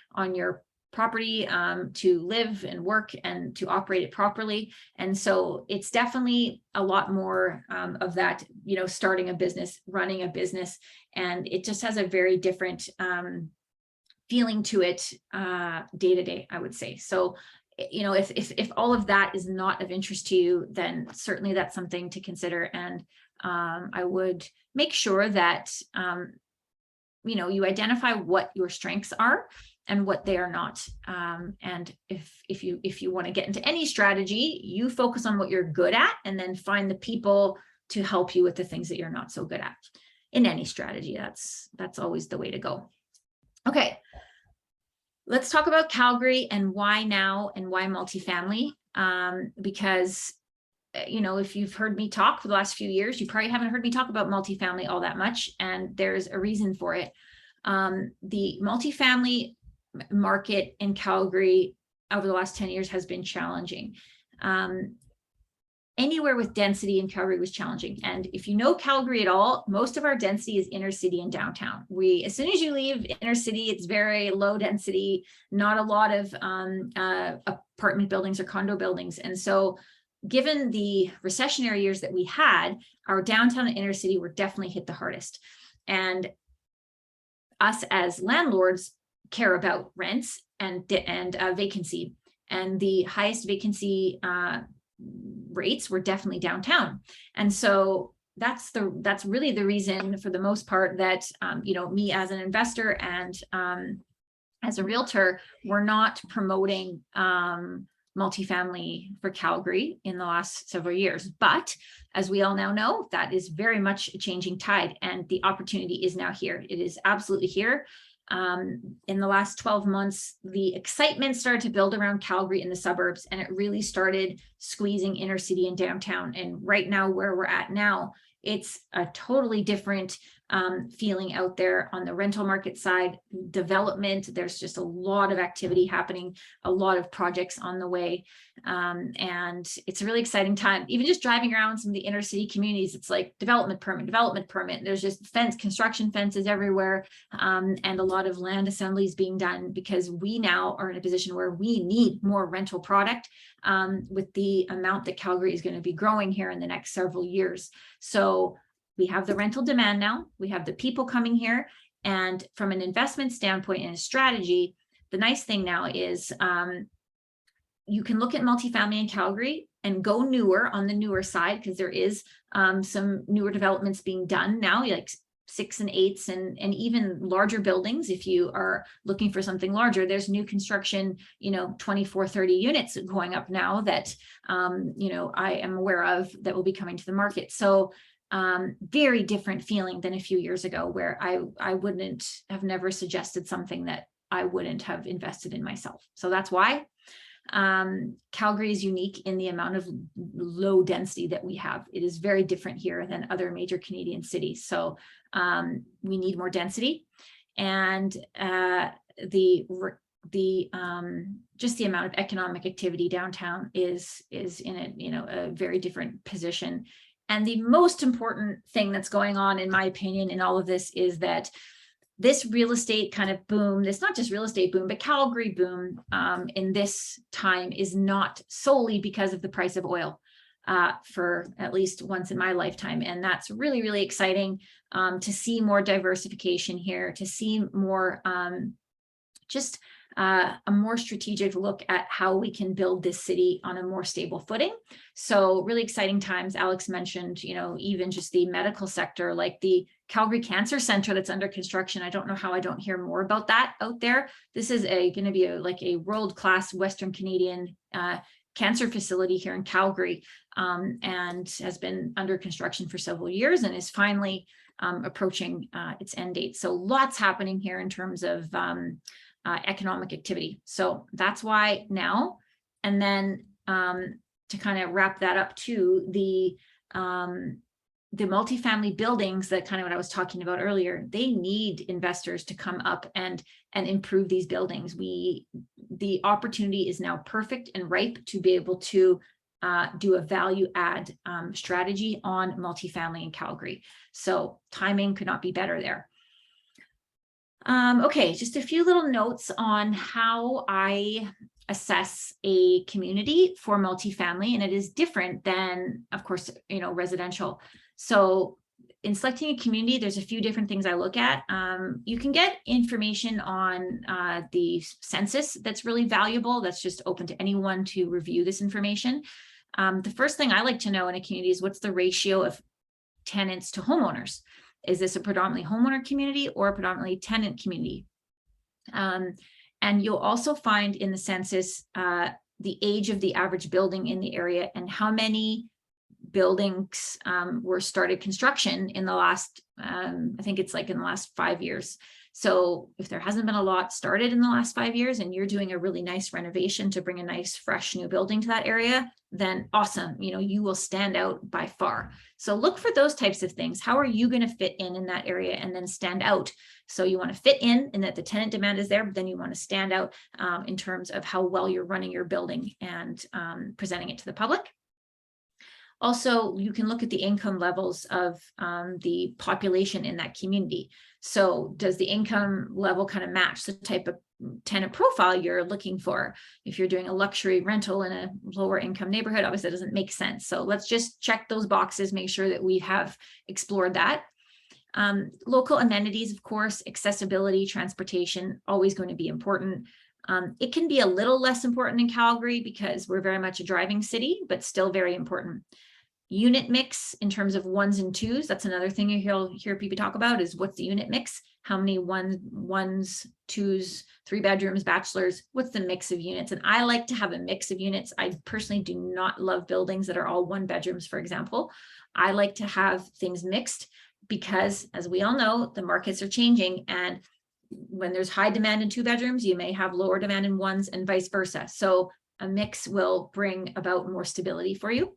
property to live and work and to operate it properly. And so it's definitely a lot more of that, starting a business, running a business, and it just has a very different feeling to it day to day, I would say. So, if all of that is not of interest to you, then certainly that's something to consider. And I would make sure that, you identify what your strengths are and what they are not. And if you want to get into any strategy, you focus on what you're good at and then find the people to help you with the things that you're not so good at in any strategy. That's always the way to go. Okay. Let's talk about Calgary and why now and why multifamily. Because, if you've heard me talk for the last few years, you probably haven't heard me talk about multifamily all that much, and there's a reason for it. The multifamily market in Calgary over the last 10 years has been challenging. Anywhere with density in Calgary was challenging. And if you know Calgary at all, most of our density is inner city and downtown. As soon as you leave inner city, it's very low density, not a lot of apartment buildings or condo buildings. And so given the recessionary years that we had, our downtown and inner city were definitely hit the hardest. And us as landlords care about rents and vacancy, and the highest vacancy rates were definitely downtown. And so that's really the reason, for the most part, that me as an investor and as a realtor, we're not promoting multifamily for Calgary in the last several years. But as we all now know, that is very much a changing tide, and the opportunity is now here. It is absolutely here. In the last 12 months, the excitement started to build around Calgary in the suburbs, and it really started squeezing inner city and downtown. And right now, where we're at now, it's a totally different feeling out there on the rental market side. Development, there's just a lot of activity happening, a lot of projects on the way. And it's a really exciting time. Even just driving around some of the inner city communities, it's like development permit. There's just construction fences everywhere, and a lot of land assemblies being done, because we now are in a position where we need more rental product with the amount that Calgary is going to be growing here in the next several years. So we have the rental demand now, we have the people coming here, and from an investment standpoint and a strategy, the nice thing now is you can look at multifamily in Calgary and go newer on the newer side, because there is some newer developments being done now, like 6 and 8s and even larger buildings. If you are looking for something larger, there's new construction, 24, 30 units going up now that, I am aware of that will be coming to the market. So very different feeling than a few years ago, where I wouldn't have never suggested something that I wouldn't have invested in myself. So that's why. Calgary is unique in the amount of low density that we have. It is very different here than other major Canadian cities. So we need more density, and just the amount of economic activity downtown is in a very different position. And the most important thing that's going on, in my opinion, in all of this is that this real estate kind of boom, it's not just real estate boom, but Calgary boom in this time is not solely because of the price of oil, for at least once in my lifetime. And that's really, really exciting to see more diversification here, to see more a more strategic look at how we can build this city on a more stable footing. So really exciting times. Alex mentioned, even just the medical sector, like the Calgary Cancer Center that's under construction. I don't know how I don't hear more about that out there. This is going to be a world-class Western Canadian cancer facility here in Calgary, and has been under construction for several years and is finally approaching its end date. So lots happening here in terms of economic activity. So that's why now. And then to kind of wrap that up too, the multifamily buildings, that kind of what I was talking about earlier, they need investors to come up and improve these buildings. The opportunity is now perfect and ripe to be able to do a value add strategy on multifamily in Calgary. So timing could not be better there. Okay, just a few little notes on how I assess a community for multifamily, and it is different than, of course, residential. So in selecting a community, there's a few different things I look at. You can get information on the census that's really valuable. That's just open to anyone to review this information. The first thing I like to know in a community is what's the ratio of tenants to homeowners. Is this a predominantly homeowner community or a predominantly tenant community? And you'll also find in the census the age of the average building in the area and how many buildings were started construction in the last, I think it's like in the last 5 years. So if there hasn't been a lot started in the last 5 years and you're doing a really nice renovation to bring a nice, fresh new building to that area, then awesome, you will stand out by far. So look for those types of things. How are you going to fit in that area and then stand out? So you want to fit in that the tenant demand is there, but then you want to stand out in terms of how well you're running your building and presenting it to the public. Also, you can look at the income levels of the population in that community. So does the income level kind of match the type of tenant profile you're looking for? If you're doing a luxury rental in a lower income neighborhood, obviously that doesn't make sense. So let's just check those boxes, make sure that we have explored that. Local amenities, of course, accessibility, transportation, always going to be important. It can be a little less important in Calgary because we're very much a driving city, but still very important. Unit mix in terms of ones and twos. That's another thing you'll hear people talk about is what's the unit mix? How many ones, twos, 3 bedrooms, bachelors? What's the mix of units? And I like to have a mix of units. I personally do not love buildings that are all 1 bedrooms, for example. I like to have things mixed because, as we all know, the markets are changing. And when there's high demand in 2 bedrooms, you may have lower demand in ones and vice versa. So a mix will bring about more stability for you.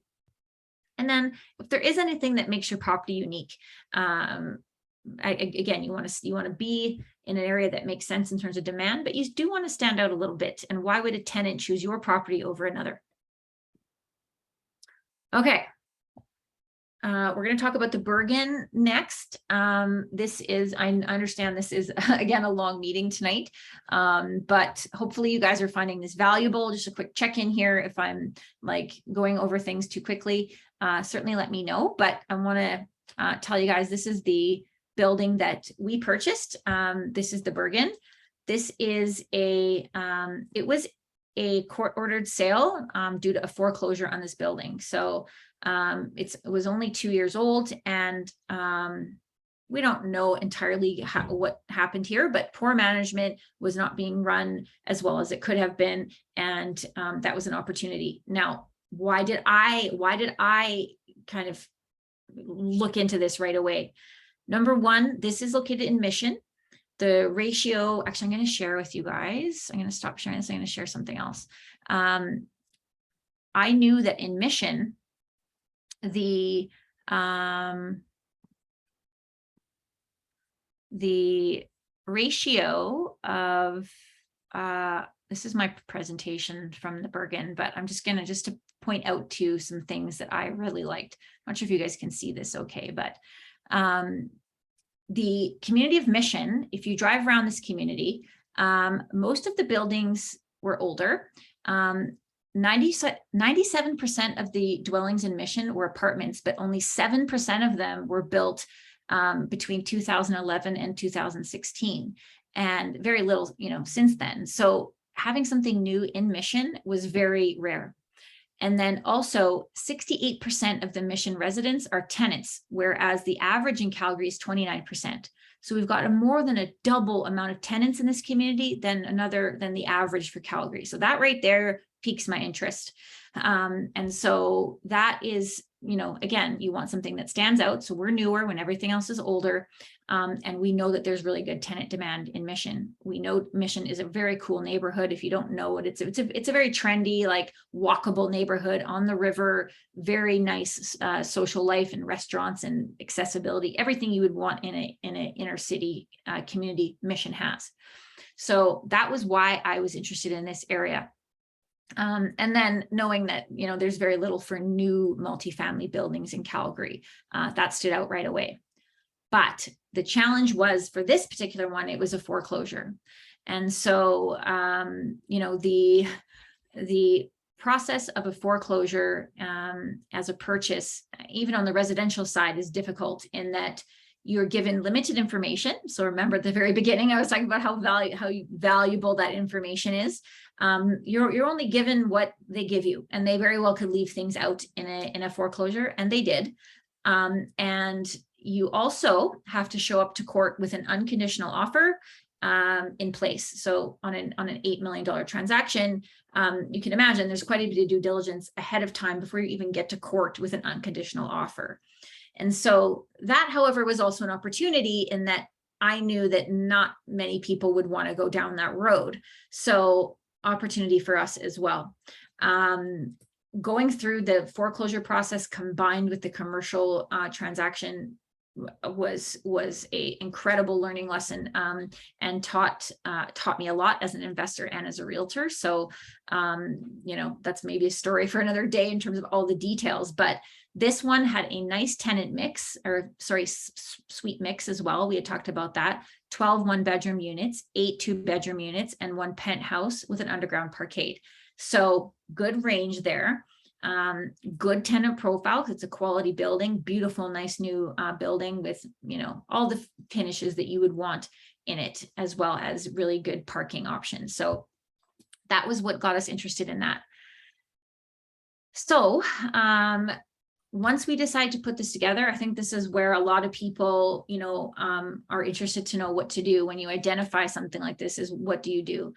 And then if there is anything that makes your property unique, again, you want to be in an area that makes sense in terms of demand, but you do want to stand out a little bit. And why would a tenant choose your property over another? Okay. We're going to talk about the Bergen next. This is, I understand this is, again, a long meeting tonight, but hopefully you guys are finding this valuable. Just a quick check-in here. If I'm like going over things too quickly, certainly let me know. But I want to tell you guys, this is the building that we purchased. This is the Bergen. This is it was a court-ordered sale due to a foreclosure on this building. So it was only 2 years old, and we don't know entirely what happened here, but poor management was not being run as well as it could have been, and that was an opportunity. Now, why did I kind of look into this right away? Number one, this is located in Mission. The ratio, actually, I'm going to share with you guys. I'm going to stop sharing this. I'm going to share something else. I knew that in Mission, the ratio of, this is my presentation from the Bergen, but I'm just gonna to point out to some things that I really liked. I'm not sure if you guys can see this okay, but the community of Mission, if you drive around this community, most of the buildings were older. 97% of the dwellings in Mission were apartments, but only 7% of them were built between 2011 and 2016, and very little, since then. So having something new in Mission was very rare. And then also 68% of the Mission residents are tenants, whereas the average in Calgary is 29%. So we've got more than a double amount of tenants in this community than the average for Calgary. So that right there piques my interest. And so that is, again, you want something that stands out. So we're newer when everything else is older. And we know that there's really good tenant demand in Mission. We know Mission is a very cool neighborhood. If you don't know it, it's a very trendy, like walkable neighborhood on the river, very nice social life and restaurants and accessibility, everything you would want in an inner city community. Mission has. So that was why I was interested in this area. And then knowing that, there's very little for new multifamily buildings in Calgary, that stood out right away. But the challenge was, for this particular one, it was a foreclosure. And so, the process of a foreclosure as a purchase, even on the residential side, is difficult in that you're given limited information. So remember at the very beginning, I was talking about how valuable that information is. You're only given what they give you, and they very well could leave things out in a foreclosure, and they did. And you also have to show up to court with an unconditional offer in place. So on an $8 million transaction, you can imagine there's quite a bit of due diligence ahead of time before you even get to court with an unconditional offer. And so that, however, was also an opportunity in that I knew that not many people would want to go down that road. So opportunity for us as well. Going through the foreclosure process combined with the commercial transaction was a incredible learning lesson, and taught me a lot as an investor and as a realtor. So that's maybe a story for another day in terms of all the details, but this one had a nice tenant mix, suite mix as well. We had talked about that. 12 one-bedroom units, 8 two-bedroom units, and 1 penthouse with an underground parkade. So good range there. Good tenant profile, because it's a quality building, beautiful, nice new building with, all the finishes that you would want in it, as well as really good parking options. So that was what got us interested in that. So once we decide to put this together, I think this is where a lot of people, are interested to know what to do when you identify something like this. Is what do you do?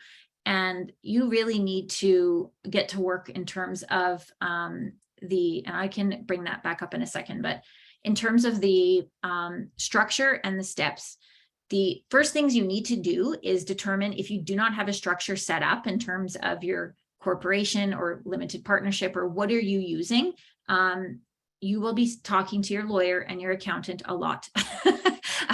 And you really need to get to work in terms of and I can bring that back up in a second, but in terms of the structure and the steps, the first things you need to do is determine if you do not have a structure set up in terms of your corporation or limited partnership, or what are you using? You will be talking to your lawyer and your accountant a lot.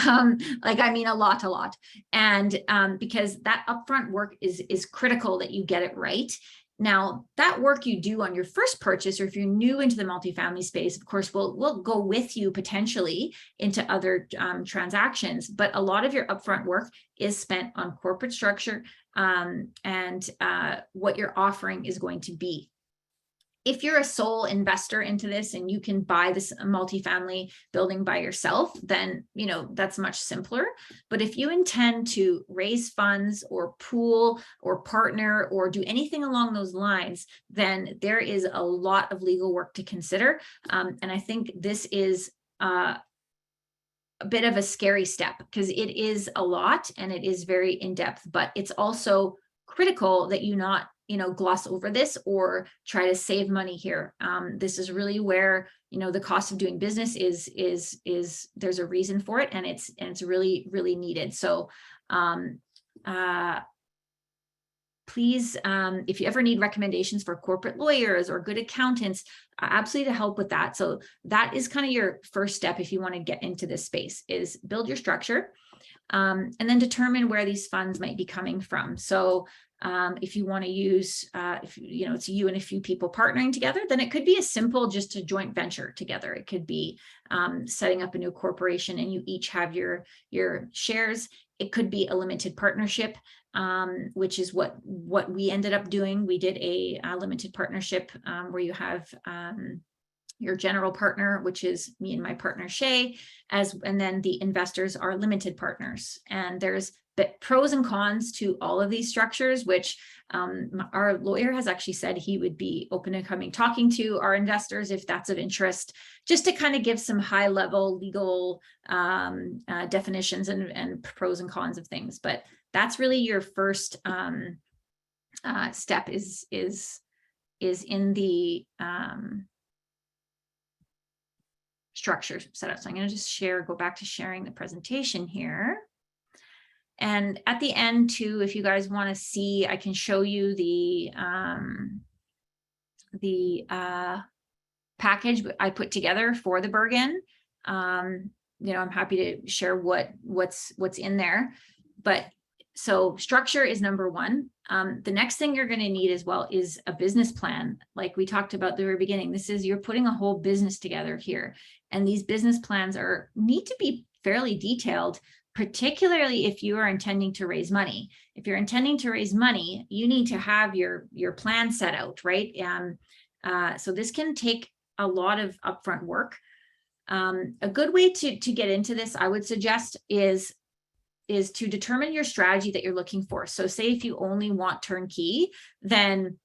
A lot. And because that upfront work is critical that you get it right. Now, that work you do on your first purchase, or if you're new into the multifamily space, of course, we'll go with you potentially into other transactions, but a lot of your upfront work is spent on corporate structure and what your offering is going to be. If you're a sole investor into this and you can buy this multifamily building by yourself, then, that's much simpler. But if you intend to raise funds or pool or partner or do anything along those lines, then there is a lot of legal work to consider. And I think this is a bit of a scary step, because it is a lot and it is very in-depth, but it's also critical that you not gloss over this or try to save money here. This is really where, the cost of doing business is there's a reason for it, and it's really, really needed. So, please, if you ever need recommendations for corporate lawyers or good accountants, absolutely to help with that. So that is kind of your first step if you want to get into this space, is build your structure, and then determine where these funds might be coming from. So if you want to use, if you know, it's you and a few people partnering together, then it could be as simple just a joint venture together. It could be setting up a new corporation and you each have your shares. It could be a limited partnership, which is what we ended up doing. We did a limited partnership where you have your general partner, which is me and my partner Shay, and then the investors are limited partners. And there's pros and cons to all of these structures, which our lawyer has actually said he would be open to talking to our investors if that's of interest, just to kind of give some high level legal definitions and pros and cons of things. But that's really your first step is in the structure setup. So I'm going to just go back to sharing the presentation here. And at the end too, if you guys want to see, I can show you the package I put together for the Bergen. You know, I'm happy to share what's in there. But so structure is number one. The next thing you're going to need as well is a business plan. Like we talked about at the very beginning, you're putting a whole business together here. And these business plans need to be fairly detailed, particularly if you are intending to raise money. If you're intending to raise money, you need to have your plan set out, right? So this can take a lot of upfront work. A good way to get into this, I would suggest, is to determine your strategy that you're looking for. So say if you only want turnkey, then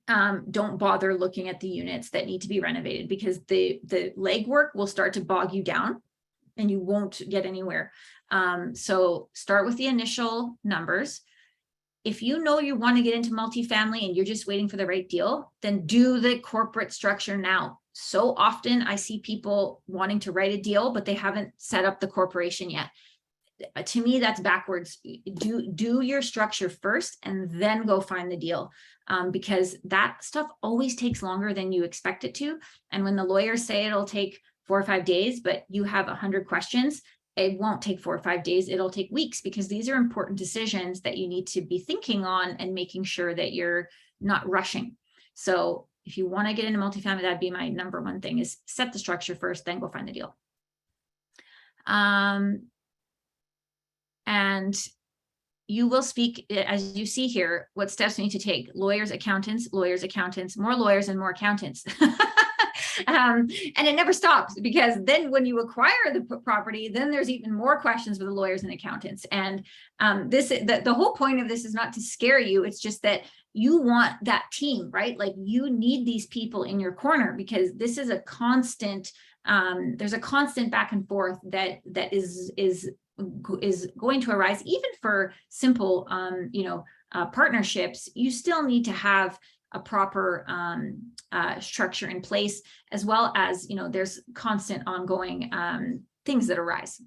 don't bother looking at the units that need to be renovated, because the legwork will start to bog you down and you won't get anywhere. So start with the initial numbers. If you know you want to get into multifamily and you're just waiting for the right deal, then do the corporate structure now. So often I see people wanting to write a deal, but they haven't set up the corporation yet. To me, that's backwards. Do your structure first and then go find the deal, because that stuff always takes longer than you expect it to. And when the lawyers say it'll take 4 or 5 days, but you have 100 questions, it won't take 4 or 5 days. It'll take weeks, because these are important decisions that you need to be thinking on and making sure that you're not rushing. So if you want to get into multifamily, that'd be my number one thing, is set the structure first, then go find the deal. And you will speak, as you see here, what steps you need to take: lawyers, accountants, more lawyers and more accountants. And it never stops, because then when you acquire the property, then there's even more questions for the lawyers and accountants. And the whole point of this is not to scare you. It's just that you want that team, right? Like, you need these people in your corner, because this is a constant, there's a constant back and forth that is going to arise. Even for simple, partnerships, you still need to have a proper structure in place, as well as, there's constant ongoing things that arise.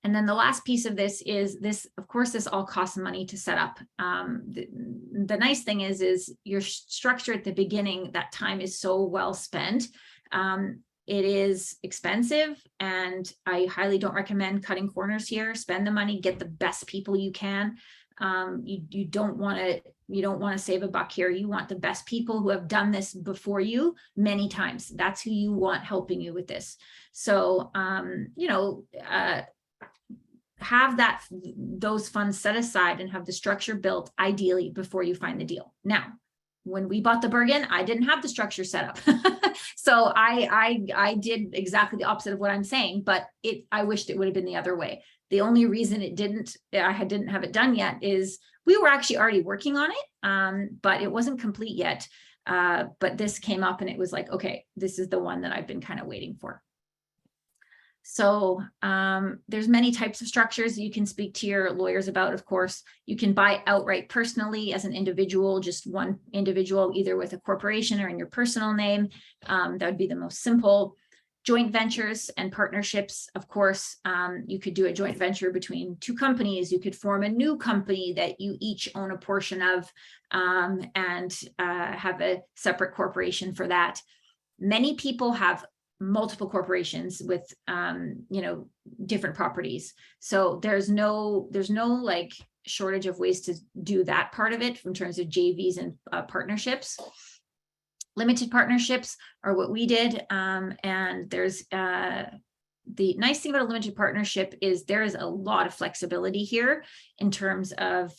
And then the last piece of this is this, of course, this all costs money to set up. The nice thing is your structure at the beginning, that time is so well spent. It is expensive, and I highly don't recommend cutting corners here. Spend the money, get the best people you can. You don't want to save a buck here. You want the best people who have done this before you many times. That's who you want helping you with this. So, have those funds set aside and have the structure built ideally before you find the deal. Now, when we bought the Bergen, I didn't have the structure set up. So I did exactly the opposite of what I'm saying, but I wished it would have been the other way. The only reason I didn't have it done yet is we were actually already working on it, but it wasn't complete yet. But this came up and it was like, okay, this is the one that I've been kind of waiting for. So there's many types of structures you can speak to your lawyers about. Of course, you can buy outright personally as an individual, just one individual, either with a corporation or in your personal name. That would be the most simple. Joint ventures and partnerships, of course, you could do a joint venture between two companies. You could form a new company that you each own a portion of, and have a separate corporation for that. Many people have multiple corporations with, different properties. So there's no like shortage of ways to do that part of it in terms of JVs and partnerships. Limited partnerships are what we did. And there's the nice thing about a limited partnership is there is a lot of flexibility here in terms of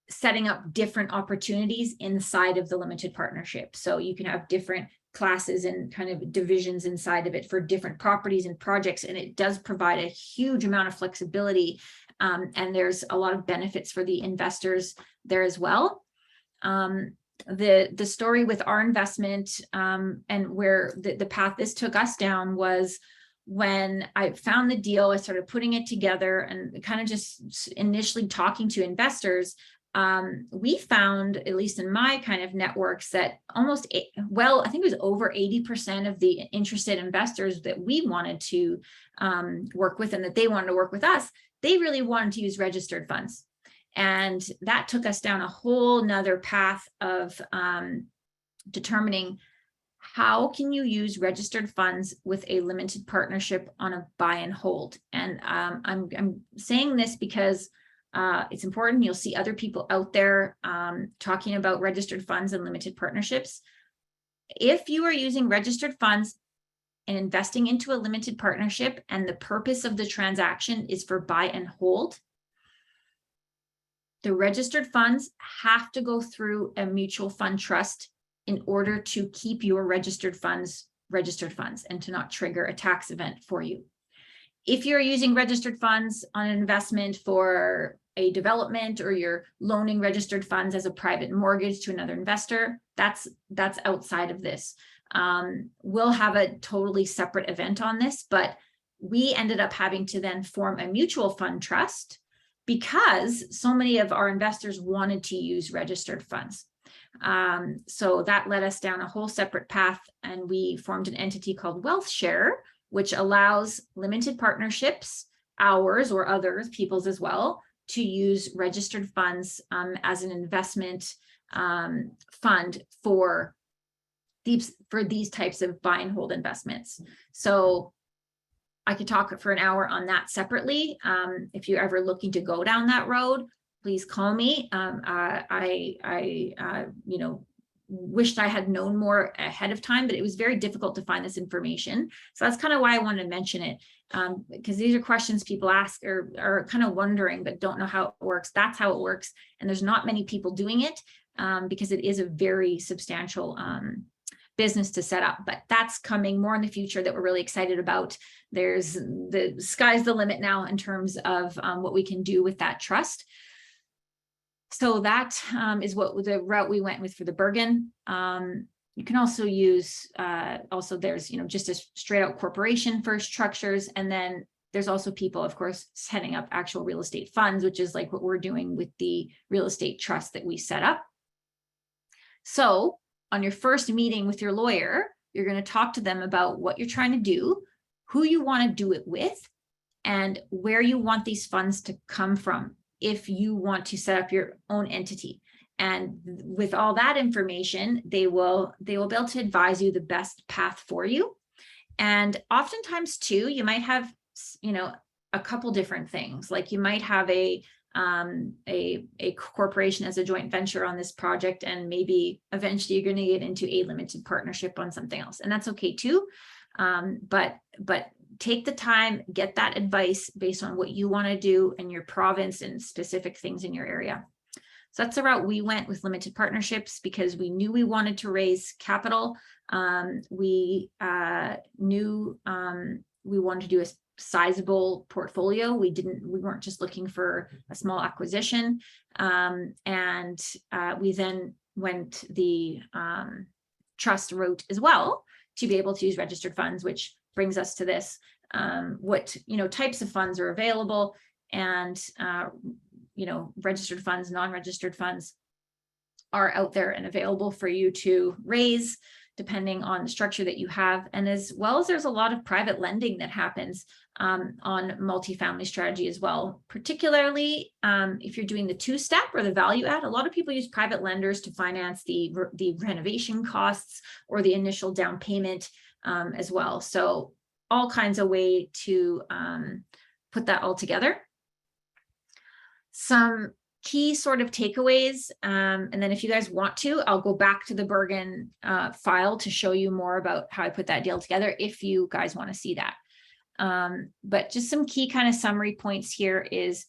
setting up different opportunities inside of the limited partnership. So you can have different classes and kind of divisions inside of it for different properties and projects. And it does provide a huge amount of flexibility. And there's a lot of benefits for the investors there as well. The story with our investment and where the path this took us down was when I found the deal, I started putting it together and kind of just initially talking to investors. We found, at least in my kind of networks, that I think it was over 80% of the interested investors that we wanted to work with and that they wanted to work with us, they really wanted to use registered funds. And that took us down a whole nother path of determining how can you use registered funds with a limited partnership on a buy and hold. And I'm saying this because it's important. You'll see other people out there talking about registered funds and limited partnerships. If you are using registered funds and investing into a limited partnership and the purpose of the transaction is for buy and hold, the registered funds have to go through a mutual fund trust in order to keep your registered funds and to not trigger a tax event for you. If you're using registered funds on an investment for a development, or you're loaning registered funds as a private mortgage to another investor, that's outside of this. We'll have a totally separate event on this, but we ended up having to then form a mutual fund trust because so many of our investors wanted to use registered funds. So that led us down a whole separate path, and we formed an entity called Wealth Share, which allows limited partnerships, ours or others, people's as well, to use registered funds as an investment fund for these types of buy and hold investments. So I could talk for an hour on that separately. If you're ever looking to go down that road, please call me. I wished I had known more ahead of time, but it was very difficult to find this information. So that's kind of why I wanted to mention it, because these are questions people ask or are kind of wondering, but don't know how it works. That's how it works. And there's not many people doing it because it is a very substantial business to set up, but that's coming more in the future that we're really excited about. There's the sky's the limit now in terms of what we can do with that trust. So that is what the route we went with for the Bergen. You can also use, there's, just a straight out corporation for structures. And then there's also people, of course, setting up actual real estate funds, which is like what we're doing with the real estate trust that we set up. So on your first meeting with your lawyer, you're going to talk to them about what you're trying to do, who you want to do it with, and where you want these funds to come from if you want to set up your own entity. And with all that information, they will be able to advise you the best path for you. And oftentimes too, you might have, a couple different things. Like you might have a corporation as a joint venture on this project, and maybe eventually you're going to get into a limited partnership on something else, and that's okay too. But take the time, get that advice based on what you want to do in your province and specific things in your area. So that's the route we went with limited partnerships, because we knew we wanted to raise capital. We knew we wanted to do a sizable portfolio. We weren't just looking for a small acquisition. And we then went the trust route as well to be able to use registered funds, which brings us to this, what types of funds are available, and registered funds, non-registered funds are out there and available for you to raise. depending on the structure that you have. And as well as there's a lot of private lending that happens on multifamily strategy as well, particularly if you're doing the two-step or the value add. A lot of people use private lenders to finance the renovation costs or the initial down payment as well. So all kinds of way to put that all together. Some key sort of takeaways, and then if you guys want to, I'll go back to the Bergen file to show you more about how I put that deal together if you guys want to see that. But just some key kind of summary points here is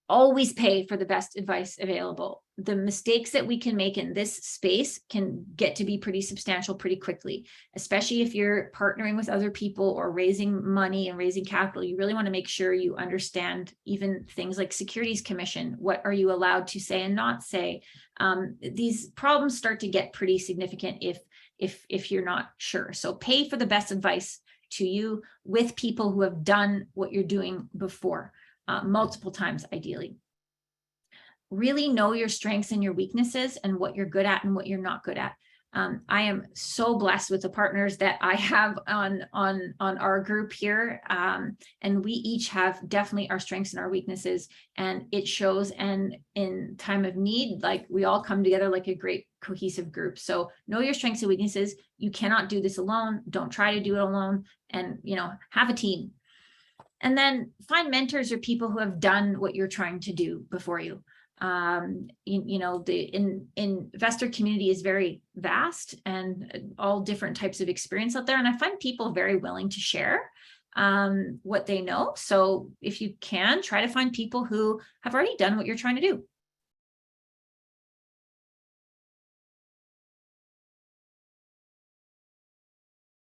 always pay for the best advice available. The mistakes that we can make in this space can get to be pretty substantial pretty quickly, especially if you're partnering with other people or raising money and raising capital. You really want to make sure you understand even things like securities commission. What are you allowed to say and not say? These problems start to get pretty significant if you're not sure. So pay for the best advice to you with people who have done what you're doing before. Multiple times, ideally. Really know your strengths and your weaknesses and what you're good at and what you're not good at. I am so blessed with the partners that I have on our group here. And we each have definitely our strengths and our weaknesses, and it shows. And in time of need, like, we all come together like a great cohesive group. So know your strengths and weaknesses. You cannot do this alone. Don't try to do it alone, and, you know, have a team. And then find mentors or people who have done what you're trying to do before you. You know, the investor community is very vast and all different types of experience out there. And I find people very willing to share what they know. So if you can, try to find people who have already done what you're trying to do.